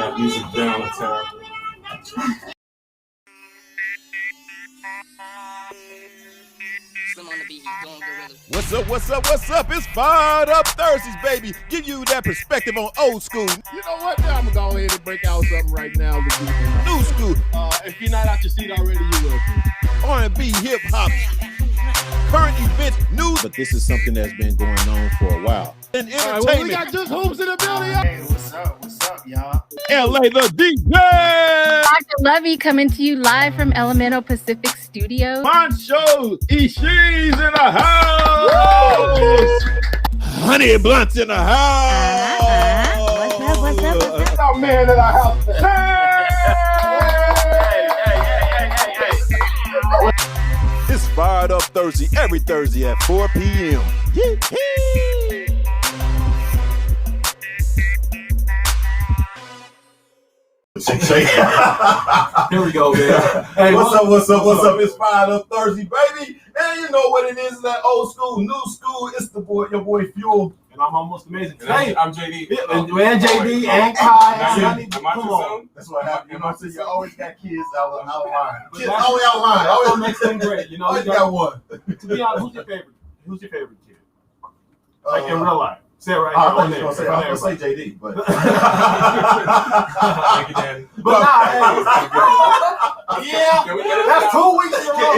that music down a tab. What's up? It's Fired Up Thursdays, baby. Give you that perspective on old school. You know what? I'm going to go ahead and break out something right now. New school. If you're not out your seat already, you will be. R&B, hip-hop, current events, news. But this is something that's been going on for a while. And All right, entertainment. well, we got Just Hoops in the building. Hey, what's up, y'all? LA, the DJ. Dr. Lovey coming to you live from Elemental Pacific Studios. Poncho Ishii's in the house. Honey Blunt's in the house. What's up? It's our man in our house. It's Fired Up Thursday, every Thursday at 4 p.m. Here we go, man. Hey, what's up? It's Fired Up Thursday, baby. And you know what it is, that old school, new school. It's your boy Fuel. And I'm almost amazing. Hey, I'm JD. And JD and Kai. Am I too soon? That's what happenens. You know what I'm saying? You always got kids out line. Kids always out line. Always makes them great. You know, always got one. To be honest, who's your favorite kid? Like in real life. Say it right I was here. going to say JD, but. Thank you, Daddy. But That's 2 weeks in a row.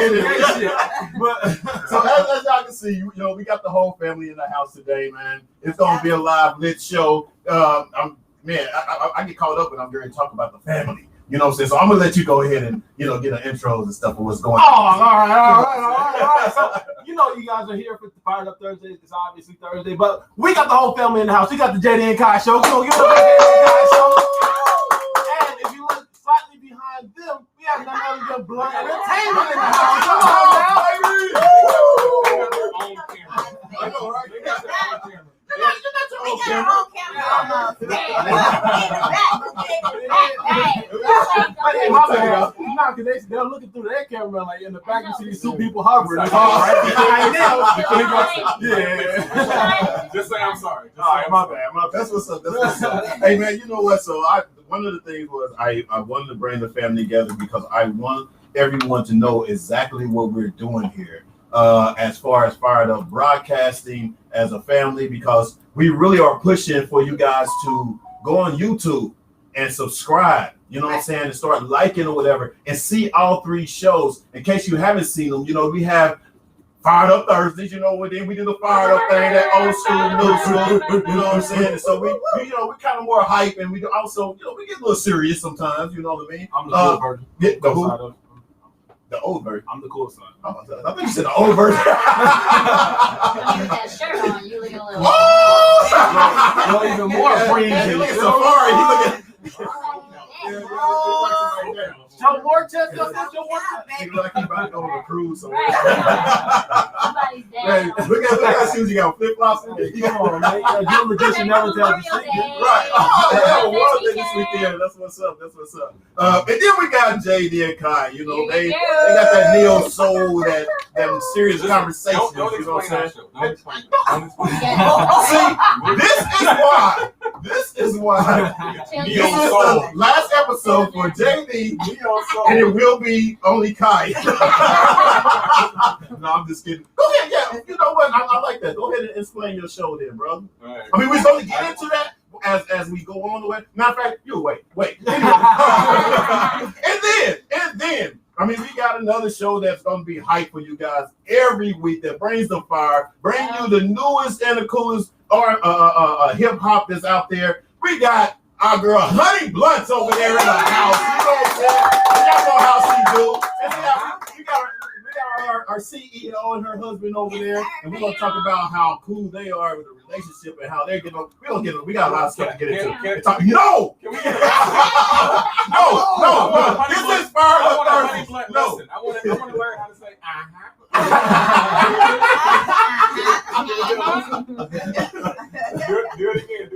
But so as y'all can see, you know, we got the whole family in the house today, man. It's gonna be a live lit show. I get caught up when I'm going to talk about the family. You know what I'm saying? So I'm gonna let you go ahead and get an intros and stuff of what's going on. All right. So you know you guys are here for the Fired Up Thursdays. It's obviously Thursday, but we got the whole family in the house. We got the JD and Kai show. Come on, give it up, JD and Kai show. And if you look slightly behind them, we have none other than Blunt Entertainment in the house. Come on now, baby. I know, right? You got that on camera. They're looking through their camera, like in the back, you see these two people hovering. Just say I'm sorry. My bad. That's what's up. Hey man, you know what? So one of the things was I wanted to bring the family together because I want everyone to know exactly what we're doing here. As far as Fired Up Broadcasting as a family, because we really are pushing for you guys to go on YouTube and subscribe, you know what I'm saying, and start liking or whatever, and see all 3 shows. In case you haven't seen them, you know, we have Fired Up Thursdays, you know, then we do the Fired Up thing, that old school, new school, you know what I'm saying? And so we you know, we kind of more hype, and we also, you know, we get a little serious sometimes, you know what I mean? I'm the cool version. Yeah, the old version. I'm the cool son. I think you said the old version. You that shirt on, you look a little. Oh! You're even more fringy. He look at Safari. He look at. Show more chest up. Show more chest. He look like he about to go on a cruise somewhere. Somebody's Hey, down. look at shoes. You got flip flops. Come on, man. Your magician never tells the secret. Right. Oh, yeah, this weekend. That's what's up. And then we got JD and Kai. You know, they got that neo soul, that serious conversation. Don't You know what I'm saying? Don't explain that. See, this is why. This is the last episode for JD, and it will be only Kai. No, I'm just kidding. Go ahead, yeah. You know what? I like that. Go ahead and explain your show then, brother. Right. I mean, we're going to get into that as we go on the way. Matter of fact, you wait. and then, I mean, we got another show that's going to be hype for you guys every week that brings the fire, bring you the newest and the coolest hip hop that's out there. We got our girl Honey Blunt's over there in the house. You know what I'm saying? Y'all know how she do. And we got our CEO and her husband over there, and we're gonna talk about how cool they are with the relationship and how they're getting. We got a lot of stuff to get into. No. Can we No. This is Fired Up Thursday. No. Listen, I want to learn how to say Do it again.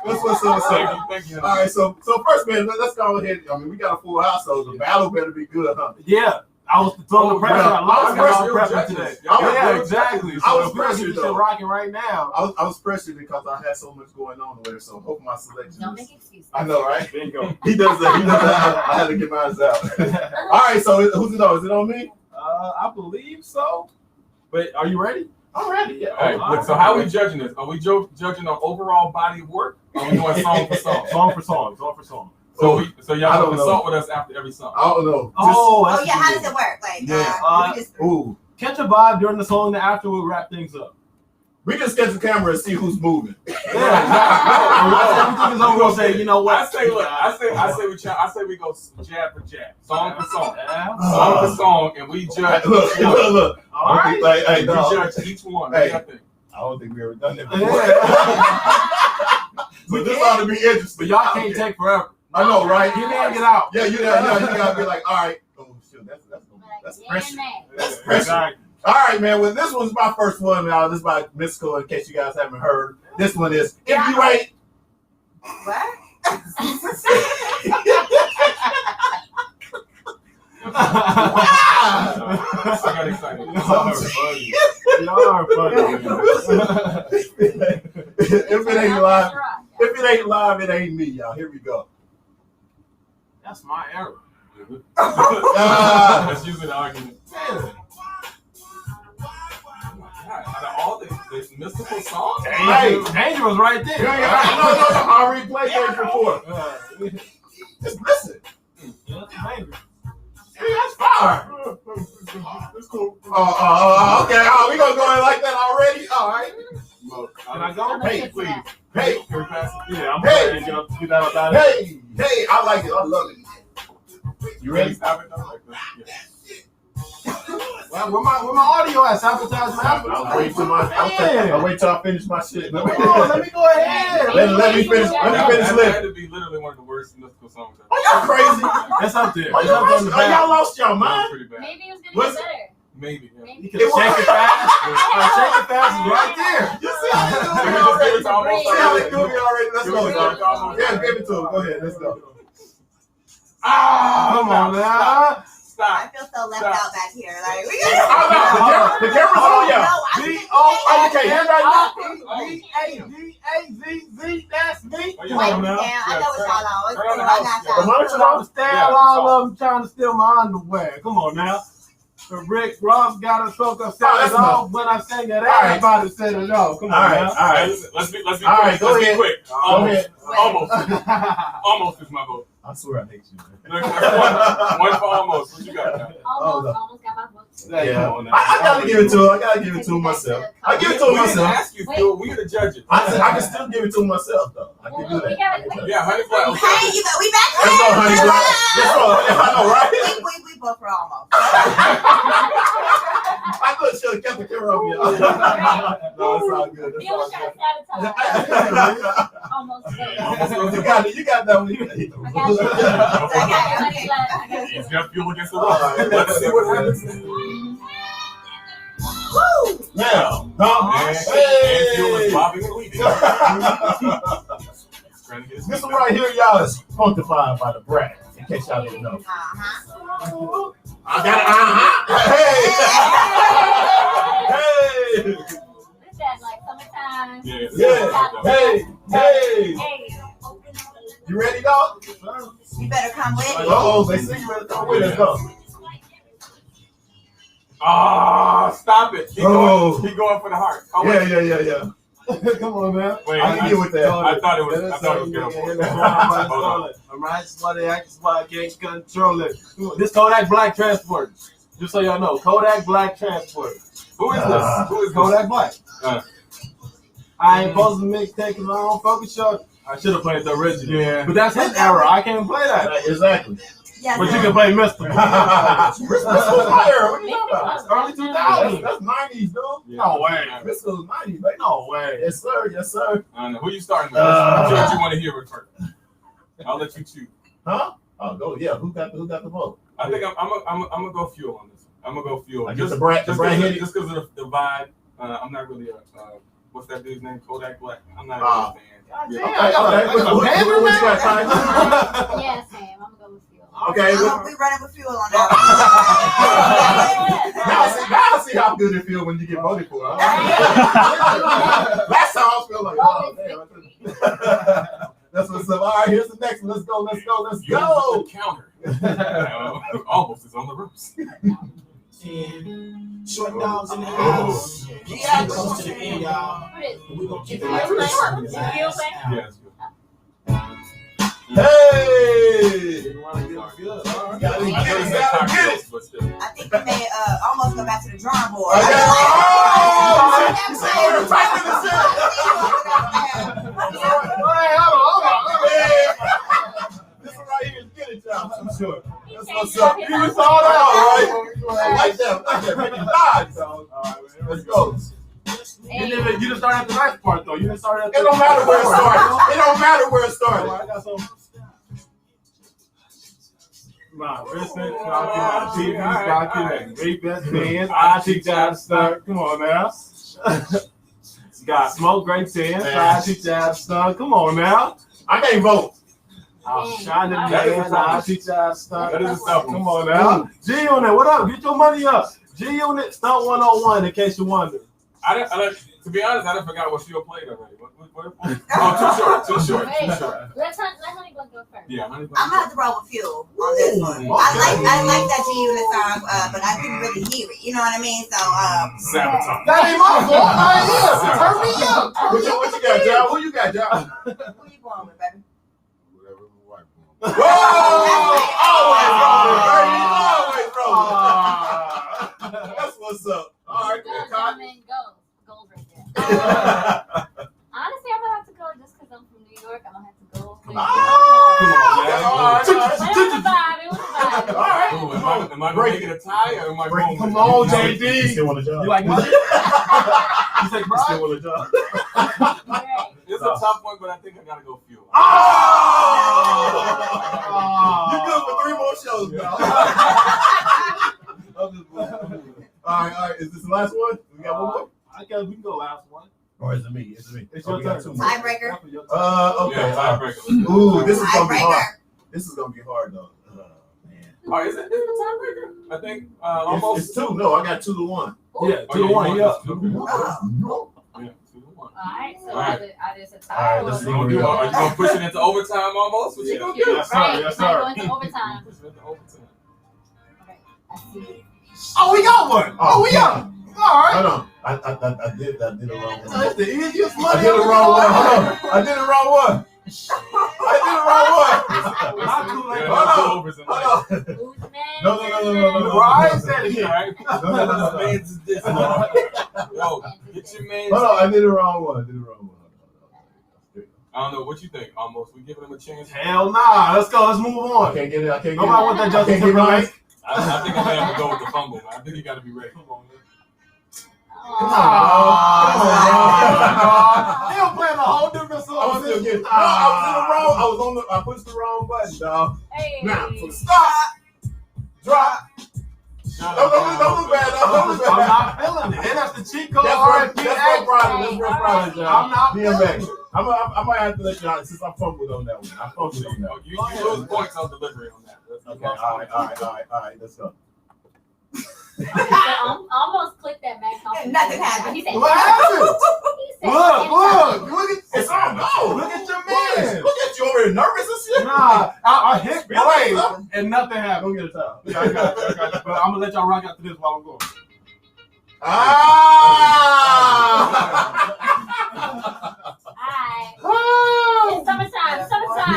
What's up? Thank you. All right, so first, man, let's go ahead. I mean, we got a full house, so the battle better be good, huh? Yeah. I was throwing the pressure. yeah. I lost I was prepping judges. today. Y'all Yeah, were exactly. I was So if we pressured, get this though. shit rocking right now. I was pressured because I had so much going on there. So hope my selection. Don't is- make excuses. I know, right? Bingo. He does that. I had to get mine out. All right, so who's it on? Is it on me? I believe so. But are you ready? I'm ready. Yeah. Hey, look, so how are we judging this? Are we judging on overall body of work? Or are we going song for song? Song for song. Song for song. So I y'all don't will consult with us after every song. I don't know. Oh, Oh that's yeah, how good. does it work? Like, Yeah. we just, Ooh. Catch a vibe during the song, and after we'll wrap things up. We just get the camera and see who's moving. Yeah, exactly. And once everything is over, we'll say, you know what? I say we go jab for jab, song for song, Yeah. song for song, and we judge. Look, each one. look. All right. Like, hey, We dog. judge each one. Hey. What do y'all think? I don't think we ever done that before. Yeah. So this ought to be interesting. But y'all can't take forever. I know, right? You can't get out. Yeah, you gotta be like, all right. Oh shit, that's pressure. That's pressure. Exactly. All right, man. Well, this was my first one, y'all. This is by Mystical, in case you guys haven't heard. This one is If You Ain't. what? I got excited. Y'all are funny. If it ain't live, if it ain't live, it ain't me, y'all. Here we go. That's my error. That's usually the argument. Yeah. God, out of all the mystical songs, Hey. Danger was right there. No, I already played that before. Just listen. Yeah, that's Danger. Hey, that's fire. it's cool. Okay. Oh, we gonna go in like that already? All right. Can I go? Hey, please. Hey, Yeah, I'm Hey. going to get that up out of here. hey, I like it. I love it. You ready? Stop it though, like this. Yeah. Well, where my audio at? Sabotage my I'll audio. wait till I'll wait till I finish my shit. Let me go ahead. Let me finish. Let me finish That living. had to be literally one of the worst mystical songs ever. Oh, y'all crazy? That's up there. Oh, It's up there in the y'all back. lost your That was mind? pretty bad. Maybe it was gonna What's get better. Maybe. Yeah. You can shake it fast. Shake it fast is right there. You see how they do me Give it already? to almost See how they do me already? Let's Give it to go. almost. Yeah, give it to him. Go ahead. Let's go. Come on now. I Stop. feel so left out back here. Like, we The camera's on y'all. I Okay, here's right D-O-O-D-A-Z-Z, that's me. Oh, you Wait, know damn, now. I know it's all on. It's Turn on cool. the I house. got Yeah. y'all. Why don't you trying to steal Yeah, all it's of them trying to steal my underwear? Come on now. The Rick Ross got us so that's upset off enough. when I sang that. right. Everybody said it all. Come All on right, now. all right. Let's be All quick. right, go Let's ahead. be quick. Go Almost. ahead. Almost. Almost is my vote. I swear I hate you. Look, that's one for almost. What you got now? Almost got my vote. Hey, Yeah. come on now. I gotta give it to him. I gotta give it to him myself. I give it to him We didn't myself. ask you, Phil. We are the judges. I can still give it to him myself though. I can do Well, we that. gotta- Yeah, honey flat. Hey, we back Let's go, honey. Let's go. I know, right? We both were almost. I could should have kept the camera up here. No, it's all good. It's Phil all was trying to sabotage. good. Almost. You got it. You got that one. You got it. I got you. Okay. He's gonna fuel against the wall. Let's see what happens. Woo! Now, And fuel is hey. bobbing and weaving. Trying to get his This feet one back. right here, y'all, is funkified by the brat. In case y'all didn't know. Uh-huh. I got it. Hey. Hey. What's that, like summertime? Yeah. Yeah. Hey. Hey. Hey. You ready, dog? You better come with me. Oh, they see you ready to come with us, though. Ah, stop it. He Oh. going for the heart. Oh, Yeah, wait. yeah. Come on, man. Wait, I can get with that. I thought it was good. Hold on. I'm right, somebody acting smart, can't control it. This Kodak Black Transport. Just so y'all know, Kodak Black Transport. Who is this? Who is Kodak Black. Uh. I ain't supposed to mix taking my own focus shot. I should have played the original. Yeah. But that's his era. I can't play that. Exactly. Yes, But you can play Mystical. This was my era. What are you talking about? Early 2000s. That's 90s, dude. No way. This was 90s, baby. No way. Yes, sir. Yes, sir. I don't know. Who you starting with? What you want to hear with first? I'll let you choose. Huh? Oh, go. Yeah. Who got the vote? I think I'm gonna go fuel on this. I'm gonna go fuel. I guess the brand hit it. Just because of the vibe. I'm not really a what's that dude's name? Kodak Black. I'm not a big fan. God Yeah. damn. Okay. What you got, Ty? Yeah, Sam. I'm gonna go with Phil. Okay. We running with fuel on that. Now I see how good it feels when you get voted for. Huh? Last time I feel like, oh damn. That's what's up. All right, here's the next one. Let's go. The counter. Almost is on the ropes. Short dogs in the house. Yeah, close to the end, y'all. We gonna keep it like this. Yes. Hey! Gotta get it. Gotta get it. But still. I think we may almost go back to the drawing board. Okay. You see what we're typing this in? This one right here is good at y'all, I'm sure. That's what's up. You saw that, all right? I like that. Make it live, dog. All right, let's go. You didn't start at the nice part though. You didn't start at the. It don't matter where it started. It don't matter where it started. I got some. Nah, listen, my TV rocking great best man. I teach you how to start. Come on now. Got smoke, great sense. I teach you how to start. Come on now. I can't vote. I'll shine in the That is a man. tough I teach you how to start. That is a tough one. Come on now. G Unit, what up? Get your money up. G Unit, stunt 101 in case you wonder. To be honest, I done forgot what field played already. What? Oh, too short. Let Honey go first. Yeah, Honey. I'm gonna have to roll with fuel on this one. Ooh, I like that G-Unit song, but I didn't really hear it. You know what I mean? So Sabotage. That ain't my fault. Turn me up. What you got, John? Who you got, John? who you going with, baby? Whatever my wife wants. Whoa! Always rolling. That's what's up. All right, Gold Todd. right there. Honestly, I'm gonna have to go just because I'm from New York. I'm gonna have to go. Come on, It was a vibe. All right. Ooh, am I gonna make it a tie or am I going? Come on, You JD. still want a job? You like what? You say, You still want a job? Right. It's a tough one, but I think I gotta go fuel. Oh! You good for 3 more shows, pal. All right. Is this the last one? We got one more? I guess we can go last one. Or is it me? It's Oh, your we got turn. 2 more. Tiebreaker. Okay. Yeah, tiebreaker. Ooh, this is gonna be hard. Tiebreaker. This is gonna be hard though. Man. Oh, is it a tiebreaker? I think almost. It's 2. No, I got 2 to 1. Yeah, Oh, 2 to 1. Yeah. Yeah, 2 to 1. Alright, so Alright. I just a All right, let's tie. see. Are you gonna push it into overtime almost? What you gonna do? Yes, sir. Right, Yes, might sir. go into overtime. Push it into overtime. Okay, I see. Oh, we got one. Oh, we got one. All right. Hold on. I did the wrong one. That's the easiest I money. did the wrong one. Hold on. I did the wrong one. Not too late. Yeah, Hold on. overs and Hold like- on. Who's the man? No. Right? Said it Yeah, here. right? No. Man's is this. Yo, get your man. Hold on. I did the wrong one. I don't know what you think. Almost, we giving him a chance. Hell nah. Let's go. Let's move I on. can't get it. Nobody want that Justin Can't get mine. Timberlake. I think I'm gonna have to go with the fumble. Man. I think you got to be ready. Come on, man. Come on, He was playing a whole different song. I was still getting. No, I pushed the wrong button, dog. Hey. Now, stop, drop. Don't look bad. I'm not feeling it. And that's the cheat code. That's real problem, John. I'm not DMX. I might have to let you out since I fumbled on that one. I fumbled on that one. You lose points on delivery on that. Okay, all right, let's go. I almost clicked that Mac. Nothing happened. He said, What happened? He said, Look at It's on go. Look at your man. Look at you over here, nervous and shit. Nah, I hit play and nothing Go happened. get a towel. Yeah, I got you. But I'm gonna let y'all rock after this while I'm going. Alright. It's summertime. You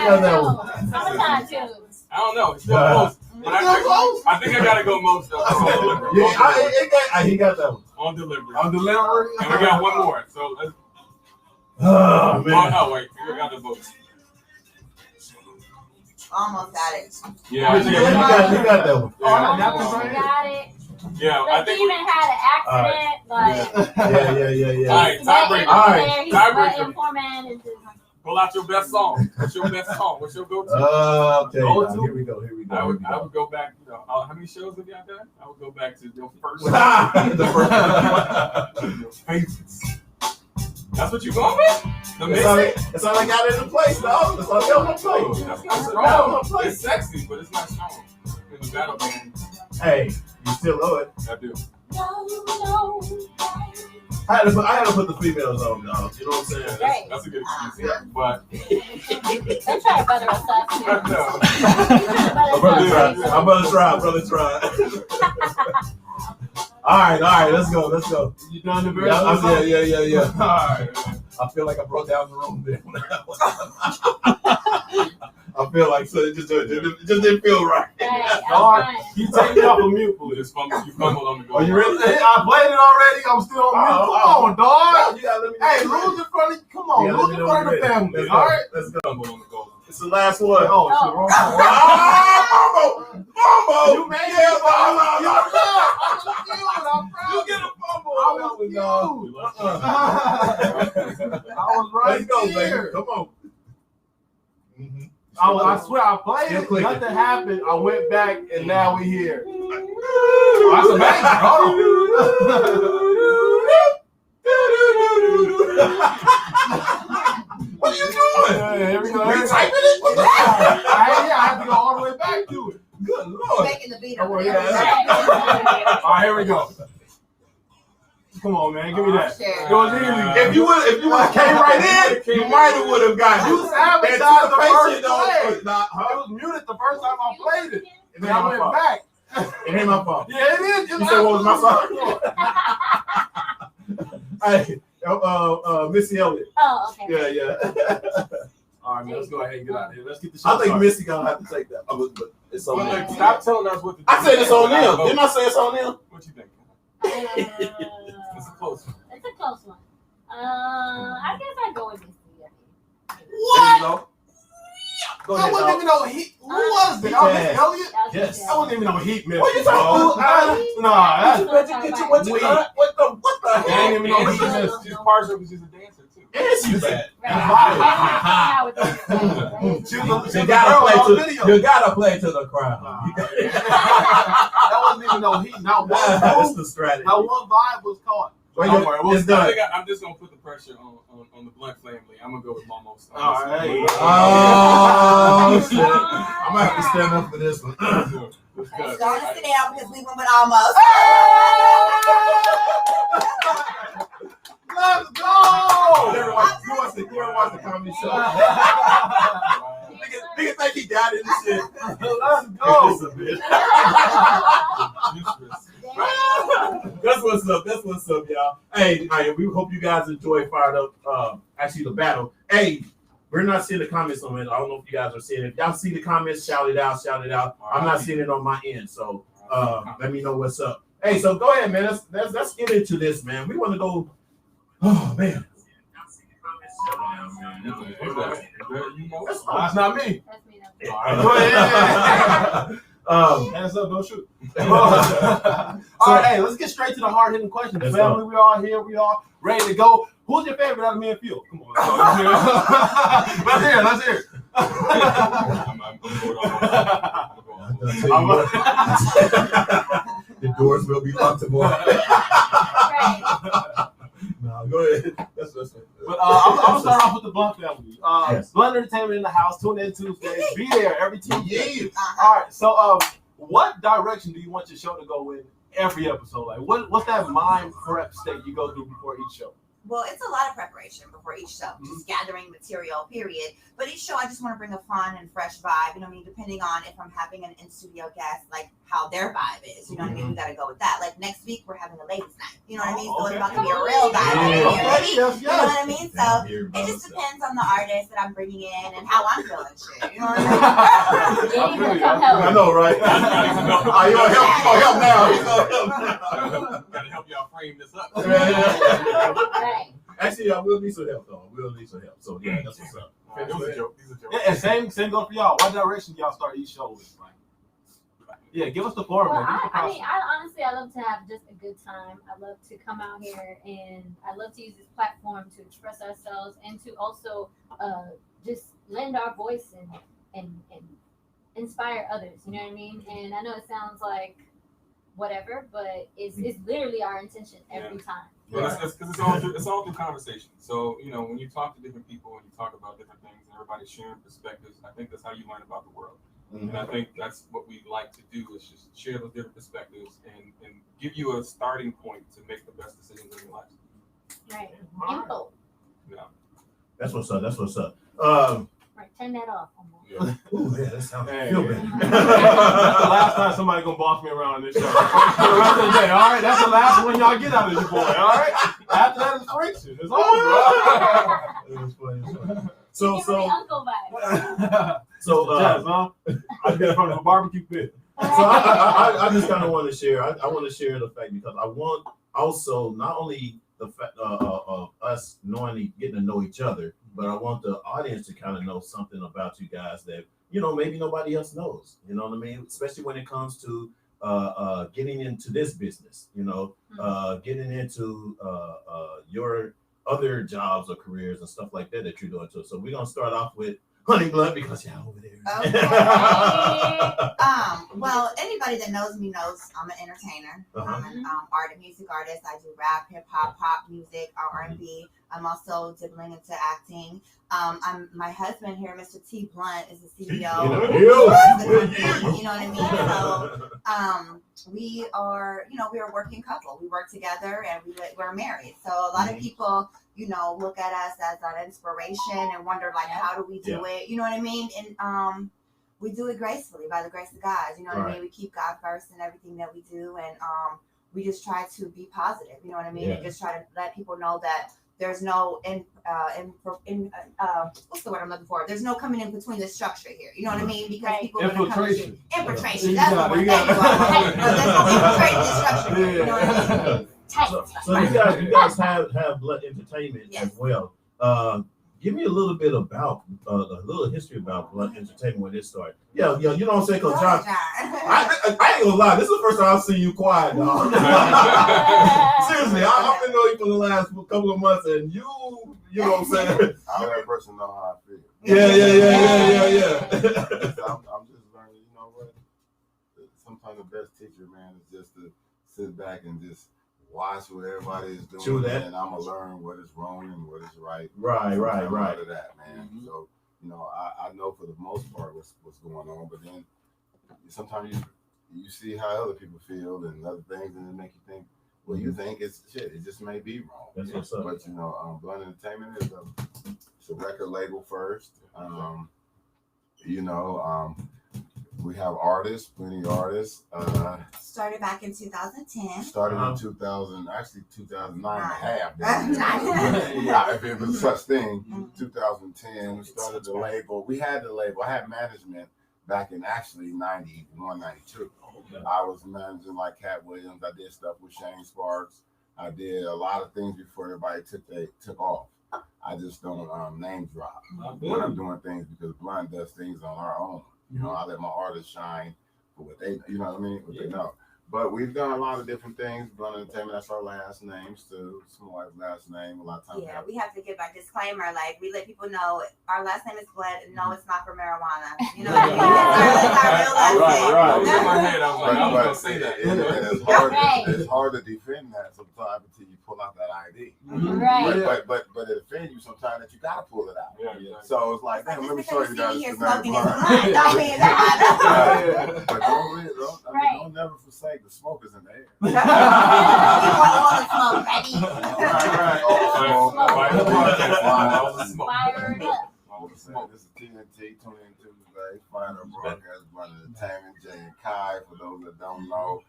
got that one. Summertime too. I don't know. It's still close. But I think I gotta go most though. On delivery. He got that one. On delivery. On delivery. And we got one more. So let's. Oh, Oh man. no! Wait, we got the votes. Almost got it. Yeah. You got that one. Oh, I got Almost that got it. Yeah. I Like, think. he even had an accident. Like, Yeah. All right, tiebreaker. All right. He's Tiebreaker. sweating for man. And just, Pull out your best song. What's your best song? What's your go-to? Okay. Go-to? Here we go. I would go back. You know, how many shows have y'all done? I would go back to your first. The first one. Your favorites. That's what you going with? The missing? That's all I got in the place, dog. That's all I got in the Oh, place. that's not strong. It's sexy, but it's not strong. In the battle game, Hey, you still know it. I do. I had to put the females on, dog. You know what I'm saying? Right. That's a good excuse. But They try to butter us up. no. My brother tried. All right, let's go. You done the verse? Yeah. All right. I feel like I broke down the room there. I feel like so it just didn't feel right. All right. You take me off of mute, You please. just fumbled. You fumbled on the goal. Are you ready? I played it already. I'm still on mute. Come on, dog. You gotta let me know. Hey, lose in front of. Come on, Yeah, let lose me in know front of when the you're ready. family. Let's All go. right. Let's go. Fumbled on the goal. It's the last one. Oh, shit, wrong. Mambo! You made Yeah, me. You get a fumble. I was You lost. I was right Let's go, there. baby. Come on. Mm-hmm. I swear I played it. Nothing happened. I went back and now we here. That's amazing. What are you doing? Here we go. You typing it? I had to go all the way back to it. Good Lord. Making the beat Oh, over yeah. there. All right, here we go. Come on, man. Give me that. Sure. It was easy. If you would have came right in, you might have gotten You sabotaged the first Anticipation play. don't- Nah, It was muted the first time I played it. It And ain't I my went fault. back. It ain't my fault. Yeah, it is. You said what was my fault? Hey, Missy Elliott. Oh, okay. Yeah. All right, man. Let's go ahead and get out of here. Let's get the show I think started. Missy gonna have to take that. But it's on Well, them. look, stop telling us what to do. I said it's on them. Didn't I say it's on them? What you think? It's It's a close one. a close one. I guess I go with Missy. There you go. Go I ahead, wasn't dog. even know Heat. Who was it? Oh, Yeah. Miss Elliott? Yes. I wasn't even know Heat Miss. What you talking about? Nah, that's. What the Wait. heck? I ain't even know Heat Miss. She's partial because she's a dancer too. And she's bad. She was a You girl gotta on play video. to. You gotta play to the crowd. That wasn't even no Heat. Not That's one. the strategy. Not one vibe was caught. Well, Don't worry, we'll it's I done. think I'm just gonna put the pressure on the Blunt family. I'm gonna go with Momo. All right. Oh shit! I'm gonna have to stand up for this one. Let's Don't go. sit down because we went with almost. Let's go! You ever watch the comedy show? Nigga think he got it and shit. Let's go! It's a bitch. That's what's up, y'all. Hey, we hope you guys enjoy Fired Up. Actually, the battle. Hey, we're not seeing the comments on it. I don't know if you guys are seeing it. If y'all see the comments, shout it out. I'm not seeing it on my end, so let me know what's up. Hey, so go ahead, man. Let's get into this, man. We want to go. Oh man. That's not me. That's me. Go ahead. Hands up, don't shoot. All right, hey, let's get straight to the hard-hitting questions. Let's Family, we all here. We all ready to go. Who's your favorite out of me and Phil? Come on. Let's hear it. The doors will be locked tomorrow. Right. No, go ahead. That's But I'm gonna start off with the Blunt family. Yes. Blunt Entertainment in the house. Tune in Tuesdays. Be there every Tuesday. Yeah. All right. So, what direction do you want your show to go in every episode? Like, what's that mind prep state you go through before each show? Well, it's a lot of preparation before each show, just gathering material, period. But each show, I just want to bring a fun and fresh vibe. You know what I mean? Depending on if I'm having an in-studio guest, like how their vibe is. You know what I mean? We got to go with that. Like next week, we're having a ladies' night. You know what I mean? So it's about to be a real vibe. Yeah. Ready? Yes, You know what I mean? So it just depends on the artist that I'm bringing in and how I'm feeling shit. You know what I mean? Yeah, you can come I help. know, right? Oh, you gonna help now. You gonna help now. Gotta help y'all frame this up. Right. Actually, I will need some help, though. We'll need some help. So, yeah, that's what's up. It was a joke. These are jokes. Yeah, and same goes for y'all. What direction y'all start each show with? Like, yeah, give us the Well, format. Give us the I process. mean, I honestly love to have just a good time. I love to come out here and I love to use this platform to express ourselves and to also just lend our voice and inspire others. You know what I mean? And I know it sounds like whatever, but it's literally our intention every time. It's all through conversation. So, you know, when you talk to different people and you talk about different things and everybody's sharing perspectives, I think that's how you learn about the world. And I think that's what we like to do is just share those different perspectives and give you a starting point to make the best decisions in your life. Right. Info. Yeah. That's what's up. That's what's up. Right. Turn that off. Yeah. Ooh, yeah, that sounds Hey, feel yeah. better. That's the last time somebody gonna boss me around on this show. For the rest of the day, all right? That's the last one y'all get out of your boy, all right? After that, it's friction. It's over. It was funny. Give me uncle vibes. So, Jazz, huh? I've been in front of a barbecue pit. So I just kind of want to share. I want to share the fact because I want also not only the fact of us getting to know each other, but I want the audience to kind of know something about you guys that maybe nobody else knows. You know what I mean? Especially when it comes to getting into this business. Getting into your other jobs or careers and stuff like that you're doing too. So we're gonna start off with Honey Blunt because y'all over there. Okay. Well, anybody that knows me knows I'm an entertainer. I'm an music artist. I do rap, hip hop, pop music, R&B. I'm also dibbling into acting. My husband here, Mr. T Blunt, is the CEO. You know what I mean? So we are a working couple. We work together and we're married. So a lot of people, look at us as an inspiration and wonder like, how do we do it? You know what I mean? And we do it gracefully by the grace of God. You know what I mean? We keep God first in everything that we do, and we just try to be positive. You know what I mean? And just try to let people know that there's no what's the word I'm looking for? There's no coming in between the structure here. You know what I mean? Because people are going to come into infiltration. That's the word. There's no infiltrating the structure here. You know what I mean? So you guys have Blunt Entertainment as well. Give me a little bit about a little history about Blunt Entertainment when it started. Yeah, you know what I'm saying? Cause John, I ain't gonna lie, this is the first time I've seen you quiet, dog. Seriously, I've been knowing you for the last couple of months, and you know what I'm saying? I let a person know how I feel. Yeah. I'm just learning. You know what? Sometimes the best teacher, man, is just to sit back and just watch what everybody is doing, and I'm gonna learn what is wrong and what is right. Right. Out of that, man. So I know for the most part what's going on, but then sometimes you see how other people feel and other things, and it make you think, well, you think it's shit. It just may be wrong. That's what's up. But Blunt Entertainment is it's a record label first. We have artists, plenty artists. Started back in 2010. Started in 2009 and a half. If it was such thing, 2010, we started the label. We had the label. I had management back in actually 91, 92. I was managing like Cat Williams. I did stuff with Shane Sparks. I did a lot of things before everybody took off. I just don't name drop when I'm doing things because Blunt does things on our own. I let my artists shine for what they, what they know. But we've done a lot of different things. Blunt Entertainment, that's our last name, Stu. It's my wife's last name. A lot of times. Yeah, we have to give a disclaimer. Like, we let people know our last name is Blunt. No, it's not for marijuana. You know what I mean? It's our real last name. Right. In my head, I was like, I'm going to say that. It's hard to defend that sometimes until you pull out that ID. Right. But it offends you sometimes that you got to pull it out. Yeah. So it's like, damn, let me show you guys. But don't never forsake the smoke is in the air. This is TNT, tune in Tuesday, final broadcast, Blunt Entertainment, Jay and Kai, for those that don't know,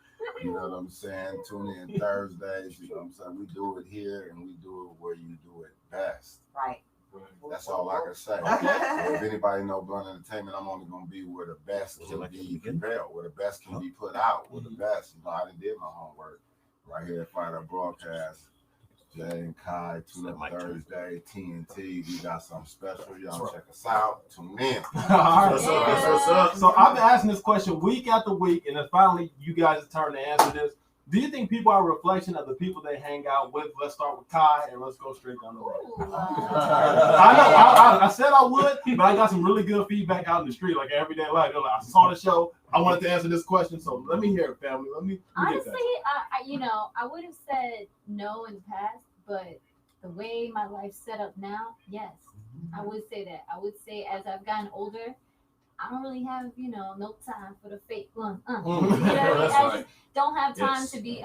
you know what I'm saying, tune in Thursdays, you know what I'm saying, we do it here and we do it where you do it best. Right. That's all I can say. If anybody know Blunt Entertainment, I'm only gonna be where the best can be prevailed, where the best can be put out, where the best. I done did my homework right here at Final Broadcast. Jay and Kai, tune in Thursday, TNT. We got something special. Y'all check us out. Tune in. So I've been asking this question week after week, and then finally you guys' turn to answer this. Do you think people are a reflection of the people they hang out with? Let's start with Kai and let's go straight down the road. I know. I said I would, but I got some really good feedback out in the street, like everyday life. They're like, I saw the show. I wanted to answer this question, so let me hear it, family. Let me honestly, I would have said no in the past, but the way my life's set up now, yes, I would say that. I would say as I've gotten older, I don't really have, no time for the fake one. You know what I mean? I just don't have time to be,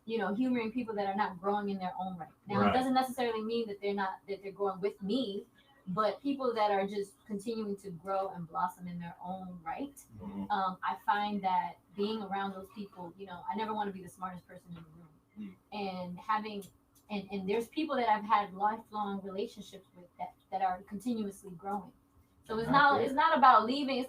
humoring people that are not growing in their own right. Now, it doesn't necessarily mean that they're growing with me, but people that are just continuing to grow and blossom in their own right. I find that being around those people, I never want to be the smartest person in the room. And having, and there's people that I've had lifelong relationships with that are continuously growing. So it's not about leaving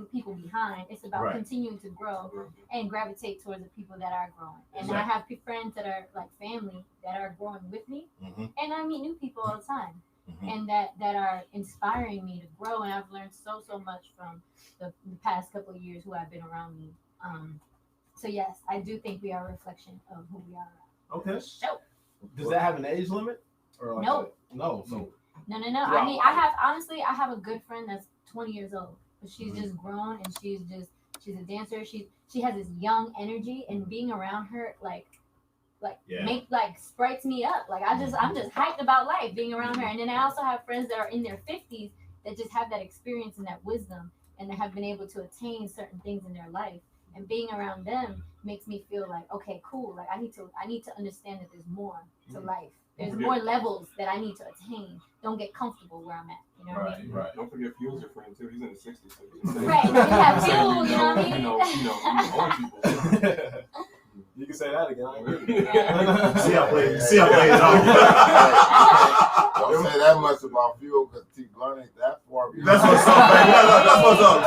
people behind. It's about continuing to grow and gravitate towards the people that are growing. And I have friends that are like family that are growing with me, and I meet new people all the time, and that are inspiring me to grow. And I've learned so much from the past couple of years who have been around me. So yes, I do think we are a reflection of who we are. Okay. So, does that have an age limit? Or like no. No. So. No. I mean, I have a good friend that's 20 years old, but she's just grown and she's a dancer. She has this young energy, and being around her sprites me up. Like I'm just hyped about life being around her. And then I also have friends that are in their 50s that just have that experience and that wisdom and that have been able to attain certain things in their life. And being around them makes me feel like, okay, cool. Like I need to understand that there's more to life. There's more levels that I need to attain. Don't get comfortable where I'm at. You know what I mean? Right. Don't forget Fuel's your friend too. He's in his 60s. So right. You have Fuel. You know what I mean? Old people. You can say that again. See how play it off. Don't say that much about Fuel because T Blunt ain't that far behind. That's what's up, baby. That's what's up.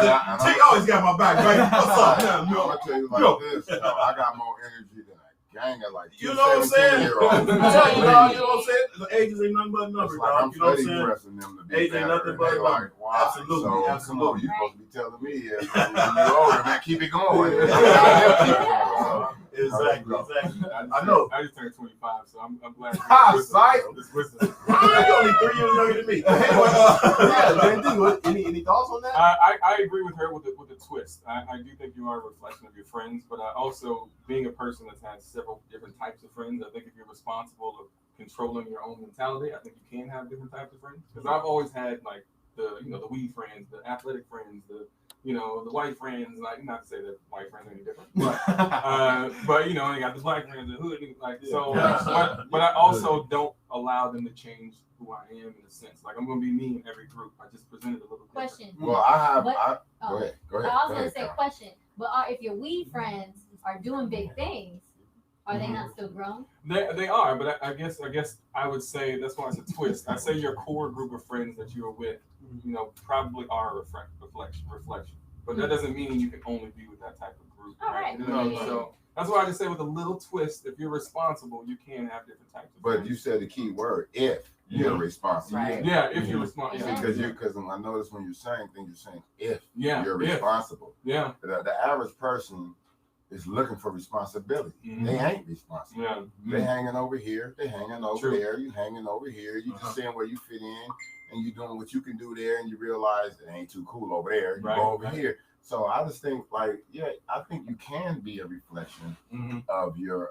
T always got my back, baby. What's up now? I'm gonna tell you like this. I got more energy than gang of like you know what I'm saying? You know what I'm saying? The age ain't nothing but a number, like dog. You know what I'm saying? Them to be age ain't nothing but a number. Like, wow. Absolutely. So, Absolutely. You supposed to be telling me when you're older, man, keep it going. Exactly. I know. I just turned 25, so I'm glad. You're only 3 years younger than me. Any thoughts on that? I agree with her with the twist. I do think you are a reflection of your friends, but I also, being a person that's had several different types of friends, I think if you're responsible of controlling your own mentality, I think you can have different types of friends. Because I've always had like the weed friends, the athletic friends, the white friends. Like, not to say that white friends are any different, but you got the black friends, the hood, but I also don't allow them to change who I am in a sense. Like I'm gonna be me in every group. I just presented a little question. Well, go ahead. I was gonna say question, but if your weed friends are doing big things, are they not still grown? They are, but I guess I would say that's why it's a twist. I say your core group of friends that you are with, probably are a reflection. But that doesn't mean you can only be with that type of group. All right. So that's why I just say with a little twist, if you're responsible, you can have different types of friends. But you said the key word, if you're responsible. Right. Yeah, if you're responsible. Because I notice when you're saying things, you're saying if you're if. responsible. Yeah. The average person is looking for responsibility. They ain't responsible. Yeah. They hanging over here. They hanging over there. You hanging over here. You just seeing where you fit in, and you doing what you can do there, and you realize it ain't too cool over there. You go over here. So I just think I think you can be a reflection of your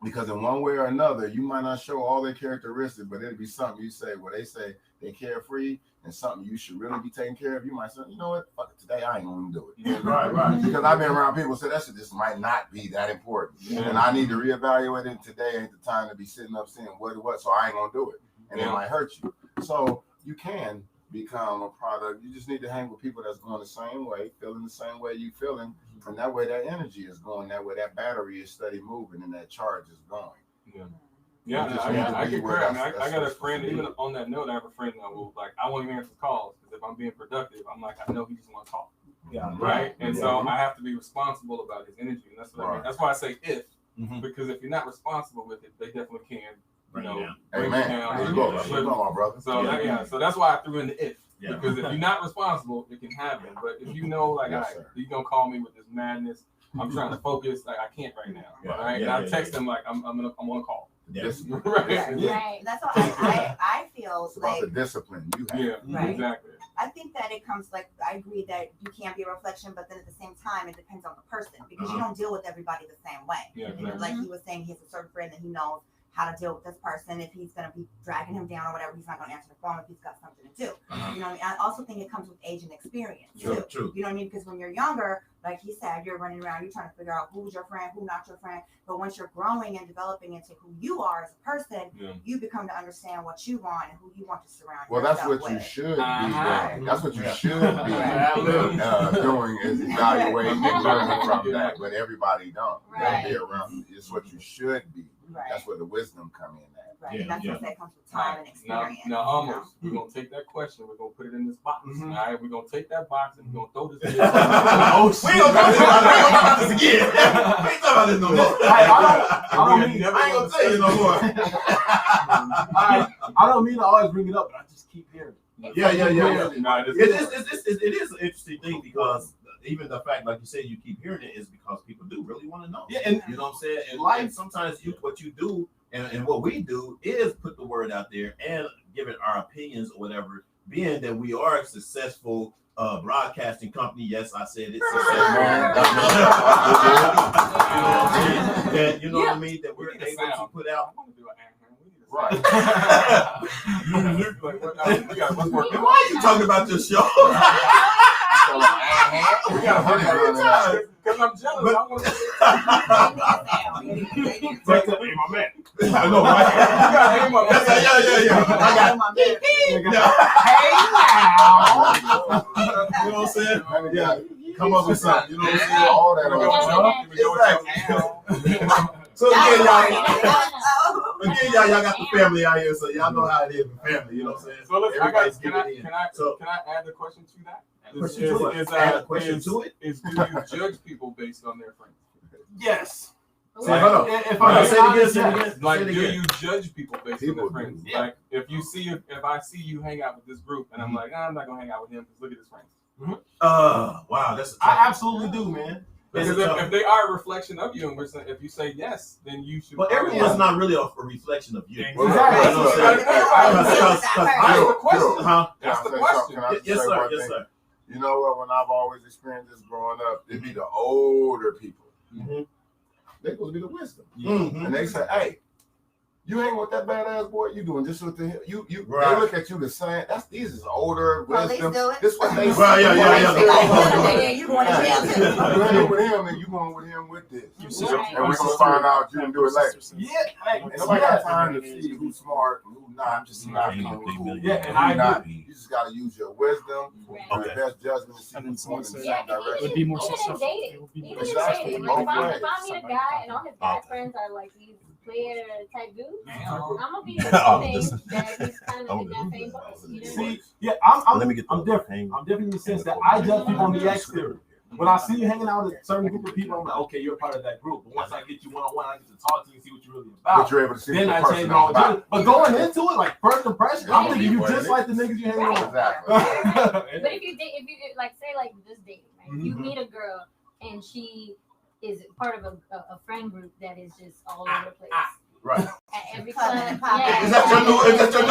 because in one way or another, you might not show all their characteristics, but it'll be something you say where they say they carefree and something you should really be taking care of. You might say, you know what, fuck it, today I ain't gonna do it. Right. Because I've been around people who say that shit just might not be that important. And I need to reevaluate it. Today ain't the time to be sitting up saying what, so I ain't gonna do it. And it might hurt you. So you can become a product. You just need to hang with people that's going the same way, feeling the same way you feeling. And that way that energy is going, that way that battery is steady moving and that charge is going. Yeah, I concur. I got a friend, even on that note, I have a friend that will, like, I won't even answer calls because if I'm being productive, I'm like, I know he just want to talk. Yeah. Right? And so I have to be responsible about his energy. And that's what I mean. That's why I say if, because if you're not responsible with it, they definitely can, bring you down. There you go, my brother. So, so that's why I threw in the if. Because if you're not responsible, it can happen. But if you know, like, all right, you're going to call me with this madness, I'm trying to focus. Like I can't right now. Yeah, Right. yeah, and I text them like I'm on a call. Yes. Right. Right. That's all I feel It's about like. the discipline you have. Yeah. Right. Exactly. I think that it comes like I agree that you can't be a reflection, but then at the same time, it depends on the person because you don't deal with everybody the same way. Yeah. You know, like he was saying, he has a certain friend that he knows how to deal with this person. If he's going to be dragging him down or whatever, he's not going to answer the phone if he's got something to do. You know what I mean? I also think it comes with age and experience too. True. You know what I mean? Because when you're younger, like he said, you're running around, you're trying to figure out who's your friend, who's not your friend. But once you're growing and developing into who you are as a person, you become to understand what you want and who you want to surround Well, yourself that's what with. you should be doing. That's what you should be Right. doing is evaluating and learning from that. But everybody don't. Right. Be around. It's what you should be. Right. That's where the wisdom come in at. Right. Yeah, That's yeah. what that comes with time and experience. Now, you almost. We're gonna take that question. We're gonna put it in this box. All right. We're gonna take that box and we're gonna throw this. Oh, we ain't gonna talk about this again. We ain't talking about this no more. I don't mean I ain't gonna tell you no more. I don't mean to always bring it up, but I just keep hearing it. Yeah. Nah, It is an interesting thing because even the fact, like you said, you keep hearing it is because people do really want to know. Yeah, and You know what I'm saying? And like sometimes what you do and what we do is put the word out there and give it our opinions or whatever, being that we are a successful broadcasting company. Yes, I said it's successful. That, you know what I mean? That we're able to put out. Right. Why are you talking about your show? Because I'm jealous. I want to Hey, my man. I know, right? Yeah. I got Hey, you know what I'm saying? Yeah. Come up with something. You know what I'm saying? All that. Exactly. So again, y'all got the family out here, so y'all know how it is with family. You know what I'm saying? So listen, Everybody's can I add the question to that? Add a question to it? Is do you judge people based on their friends? yes. Say, hold on. If Hold on, I'm say it again. Like, Say it do again. you judge people based on their People friends? do. Yeah. Like, if I see you hang out with this group and I'm like, I'm not gonna hang out with him because look at his friends. Wow, that's a tough I absolutely do, man. Because if they are a reflection of you, and if you say yes, then you should. But everyone's not really a reflection of you. Exactly. You know what I'm saying? That's the question. Huh? That's the question. Yes, sir. Yes, sir. You know what? When I've always experienced this growing up, it'd be the older people. Mhm. They supposed to be the wisdom, Mhm. and they say, "Hey, you hang with that badass boy. You doing just what the hell? You Right. They look at you the same. These is older Police wisdom. do it. This what they Well, yeah. Yeah, you going to jail too. You hang with him, and you going with him with this, Right. and we're gonna find out you can do it later. Yeah. Hey, And nobody got time to see who's smart and who's not. Just not cool. Yeah, and Who I not. agree. You just gotta use your wisdom, Right. your best judgment, to see And then who's going in the Yeah, same because direction. be more even in successful. dating, It would be even more in Exactly. dating, Both like if I ways. meet a guy and all his guy friends are like these player type dudes, I'm gonna be Oh, assuming this- that he's kind of in that same boat. You know? See, yeah, I'm Let me get I'm different. I'm different in the sense that I judge people on the exterior. When I see you hanging out with a certain group of people, I'm like, okay, you're part of that group. But once I get you one-on-one, I get to talk to you and see what you're really But about. you're able to see Then the I person change that's all about. the. But going into it, like first impression, I'm thinking you Right. just like the niggas you hanging with. Exactly. But if you like say like just dating, right? You Mhm. meet a girl and she is part of a friend group that is just all over the place. Right. At every Clubbing club, and popping. yeah. Is that your new? Is that your new?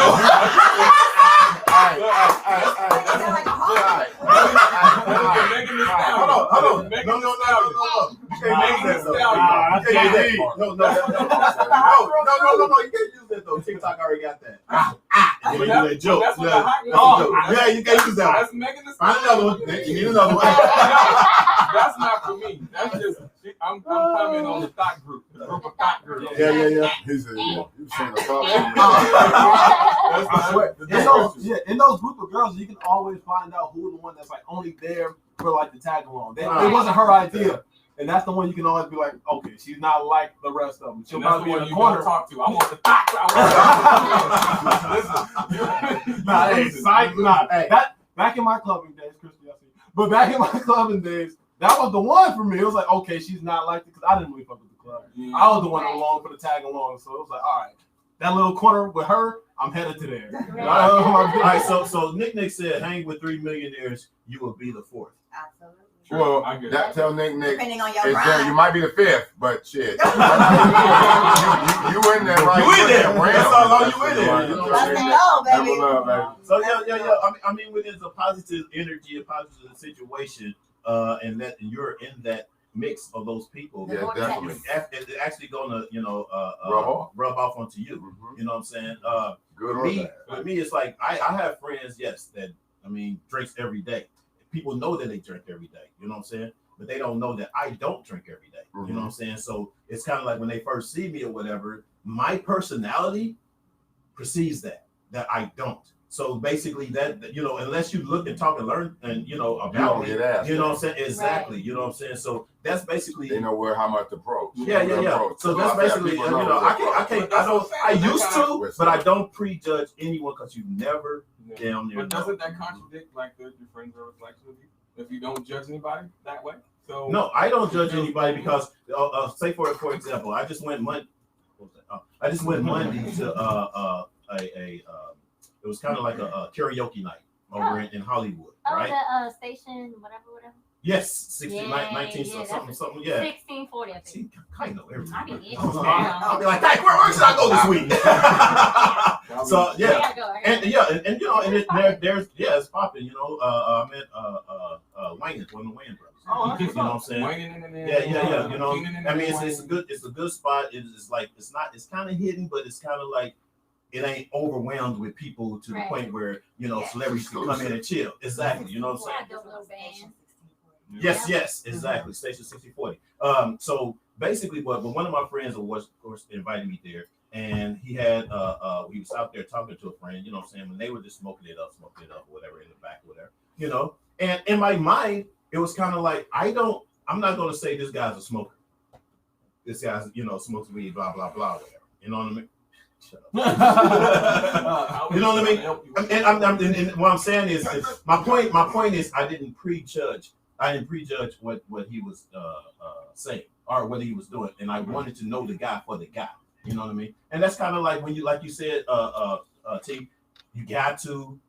Hold on. No. You can't use that though. You can't use that. No. You can't use that though. TikTok already got that. You do that joke. That's what the Yeah, hot that's girl a joke. do. Yeah, you can't use that. That's Megan Thee Find another one. You need another one. That's not for me. That's just I'm coming on the thought group, the group of thought girls. Yeah. He said, you saying the I swear. In those group of girls, you can always find out who the one that's like only there for like the tag along. It wasn't her idea. And that's the one you can always be like, okay, she's not like the rest of them. She'll And that's probably the be one in you the corner. don't talk to. I want the thought. Listen. Nah, hey, psych, nah. Hey, that back in my clubbing days, Christy, I see. But back in my clubbing days, that was the one for me. It was like, okay, she's not like it because I didn't really fuck with the club. I was the one along for the tag along, so it was like, all right, that little corner with her, I'm headed to there. All right, so Nick said, hang with 3 millionaires, you will be the fourth. Absolutely. Well, I get that tell Nick, Depending on your it's there. You rhyme. might be the fifth, but shit, you in there, right? You in there. That's how long you in there. Right. You know what Let's I'm saying? go, baby. Never love, baby. So yeah. I mean, when there's a positive energy, a positive situation, and that you're in that mix of those people, Yeah, definitely. it's actually gonna, Rub off onto you. Mhm. You know what I'm saying? Good or bad. With me, it's like I have friends, yes, that drinks every day. People know that they drink every day. You know what I'm saying? But they don't know that I don't drink every day. Mhm. You know what I'm saying? So it's kind of like when they first see me or whatever, my personality perceives that I don't. So basically that unless you look and talk and learn and about don't me, get asked. you know what I'm saying? Exactly. You know what I'm saying? So that's basically They know how much to approach. yeah. So that's basically I used to, but I don't prejudge anyone because you never down there. But doesn't that contradict like your friends are a reflection of you? If you don't judge anybody that way? So No, I don't judge anybody because say for example, I just went Monday to it was kind of like a karaoke night over in Hollywood, right? The station, whatever. Yes, 19 something. Yeah. 1640, I think. See, I know everything. I mean, I'll be like, hey, where should I go this week? So yeah, and there's it's popping. I met Wayne, one of the Wayne brothers. Oh, that's you know what I'm saying? Yeah. It's a good spot. It's like it's kind of hidden, but it's kind of like it ain't overwhelmed with people to the point where celebrities can come in and chill. Exactly. You know what I'm saying? Yes, exactly. Station 6040. So basically, but one of my friends was, of course, invited me there, and he had he was out there talking to a friend. You know what I'm saying? When they were just smoking it up, or whatever in the back, whatever. And in my mind, it was kind of like I'm not going to say this guy's a smoker. This guy's smokes weed, blah blah blah, whatever. You know what I mean? Shut up. You know what I mean? And what I'm saying is my point is I didn't prejudge what he was saying or what he was doing, and I wanted to know the guy for the guy. You know what I mean? And that's kind of like when you said, T, you got to,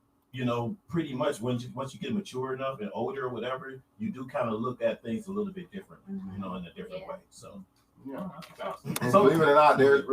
pretty much once you get mature enough and older or whatever, you do kind of look at things a little bit different, in a different way. So. Yeah. And believe it or not, there's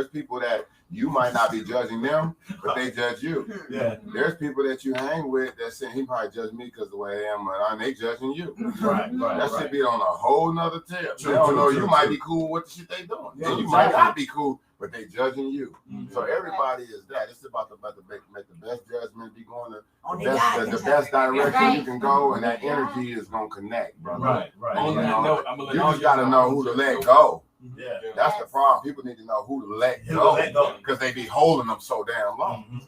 people that you might not be judging them, but they judge you. Yeah. There's people that you hang with that say he probably judge me because the way I am, and they judging you. Right. That should be on a whole nother tip. They don't know you might be cool with the shit they doing. Yeah, you might not be cool, but they judging you. So everybody is that. It's about to make the best judgment, be going to the best direction you can go, and that energy is gonna connect, brother. Right. You just gotta know who to let go. Yeah. That's the problem. People need to know who to let go because they be holding them so damn long.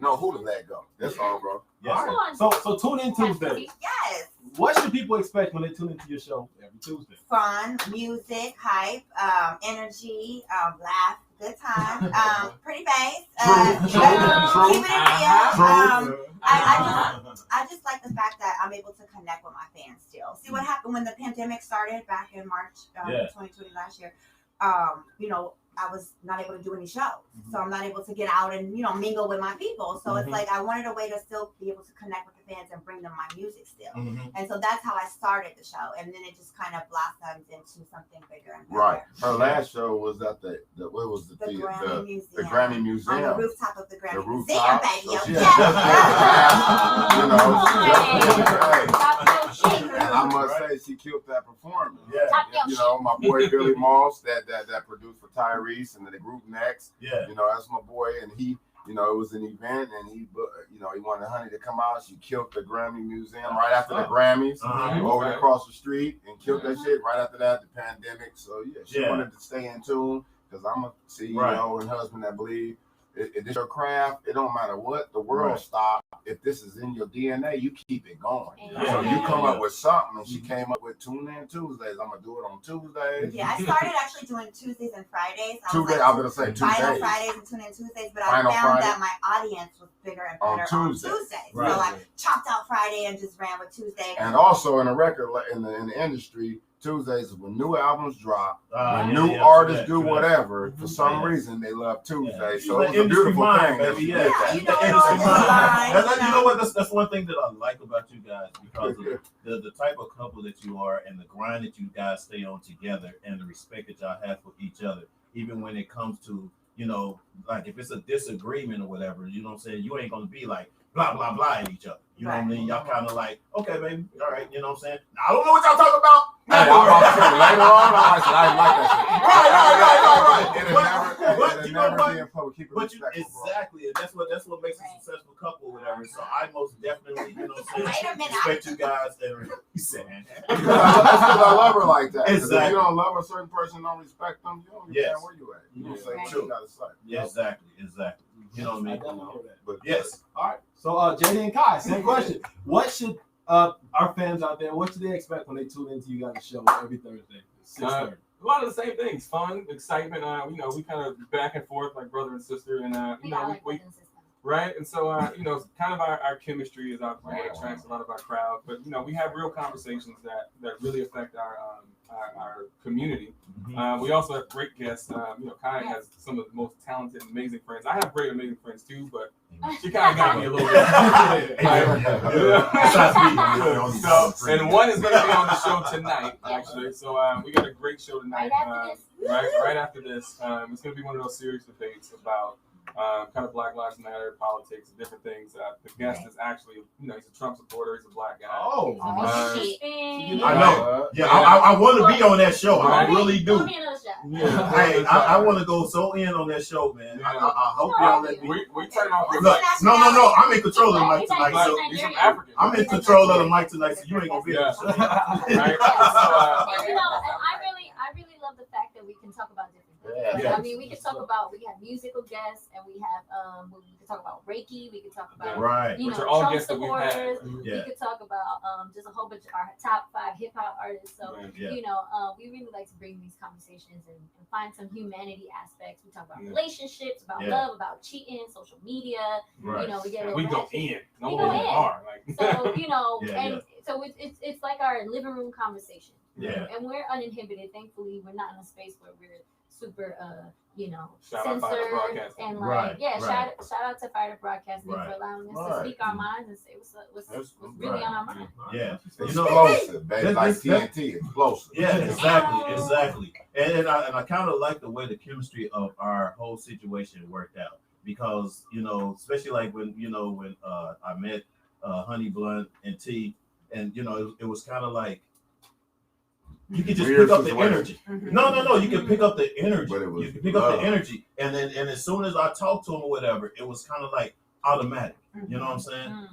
Know who to let go. That's all, bro. Yes. So tune in Tuesday. Yes. What should people expect when they tune into your show every Tuesday? Fun, music, hype, energy, laugh, good time, pretty bass. True. Keep it in real. I just like the fact that I'm able to connect with my fans still. See what happened when the pandemic started back in March 2020 last year. I was not able to do any shows. So I'm not able to get out and, mingle with my people. So it's like I wanted a way to still be able to connect with the fans and bring them my music still. And so that's how I started the show. And then it just kind of blossomed into something bigger and better. Right. Her last show was at the Grammy Museum. On the rooftop of the Grammy Museum, baby. So and I must say she killed that performance. Yeah. My boy Billy Moss that produced for Tyrese and the group Next. Yeah. That's my boy, and he, it was an event, and he wanted Honey to come out. She killed the Grammy Museum right after the Grammys, over across the street, and killed that shit right after that, the pandemic. So she wanted to stay in tune because I'm a CEO and husband that believe if it's your craft, it don't matter what the world stop. If this is in your DNA, you keep it going. So you come up with something, and she came up with Tune In Tuesdays. I'm gonna do it on Tuesdays. Yeah, I started actually doing Tuesdays and Fridays. I was gonna say 2 Final days. Fridays and Tune In Tuesdays, but I found that my audience was bigger and better on Tuesdays. Right. So I chopped out Friday and just ran with Tuesday. And also in the record, in the industry, Tuesdays is when new albums drop, when new artists do whatever. For some reason, they love Tuesday. So it's a beautiful thing. Baby. You know what? That's one thing that I like about you guys, because of the type of couple that you are and the grind that you guys stay on together and the respect that y'all have for each other, even when it comes to, like if it's a disagreement or whatever, you know what I'm saying? You ain't gonna be like blah blah blah at each other. You know what I mean? Y'all kind of like, okay, baby, all right, you know what I'm saying? Now, I don't know what y'all talking about. Hey, I'm about to say later on, I like that shit. Right. You know what? But exactly, and that's what makes a successful couple or whatever. So I most definitely, you know what I'm saying, Wait a minute. respect you guys. And that's because I love her like that. Exactly. If you don't love a certain person, don't respect them, you don't understand where you at. You don't say what you gotta say. Yeah, exactly. You know what I mean? But yes. All right. So JD and Kai, same question. What should our fans out there, what should they expect when they tune into you guys' show every Thursday? 6:30? A lot of the same things: fun, excitement. We kind of back and forth like brother and sister, and we right. And so kind of our chemistry is what attracts a lot of our crowd. But we have real conversations that really affect our community. We also have great guests. Kai has some of the most talented, amazing friends. I have great, amazing friends too, but she kind of got me a little bit. And one is going to be on the show tonight, actually. So we got a great show tonight. Right after this, it's going to be one of those serious debates about kind of Black Lives Matter, politics, and different things. The guest is actually, he's a Trump supporter. He's a black guy. Oh, I know. Yeah, I want to be on that show. I really do. Yeah. Hey, I want to go so in on that show, man. I hope y'all let me. We turn off. Look, no. I'm in control of the mic tonight. So He's from Africa. I'm in control of the mic tonight, so you ain't gonna be able to. Right. And I really love the fact that we can talk about different things. I mean, we can talk about, we have musical guests, and we have we can talk about Reiki, we can talk about Trump supporters, we could talk about just a whole bunch of our top 5 hip hop artists. So we really like to bring these conversations and find some humanity aspects. We talk about relationships, about love, about cheating, social media. Right. We go in. We go in. So and so it's like our living room conversation. Yeah. And we're uninhibited. Thankfully, we're not in a space where we're super shout out censored and like shout out to Fire Broadcasting for allowing us to speak our minds and say what's really on our mind. Yeah. Explosive, baby, like TNT, explosive. Yeah, exactly. And I kind of like the way the chemistry of our whole situation worked out, because especially like when I met Honey Blunt and T, and it was kind of like you could just pick up the energy. No, you can pick up the energy. You can pick up the energy, and as soon as I talked to him or whatever, it was kind of like automatic. You know what I'm saying?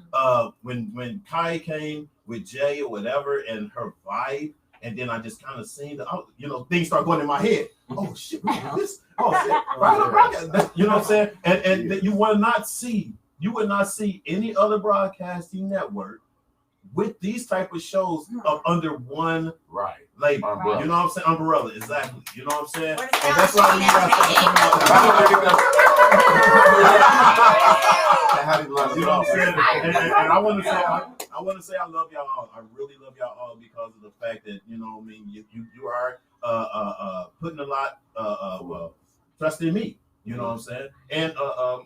When Kai came with Jay or whatever, and her vibe, and then I just kind of seen things start going in my head. Oh shit, this. Oh shit, right. You know what I'm saying? And you would not see any other broadcasting network with these type of shows under one label. Umbrella. You know what I'm saying? Umbrella, exactly. You know what I'm saying? And that's why when you guys start you know what I'm saying? And I want to say I love y'all all. I really love y'all all because of the fact that you are putting a lot trust in me. You know what I'm saying? And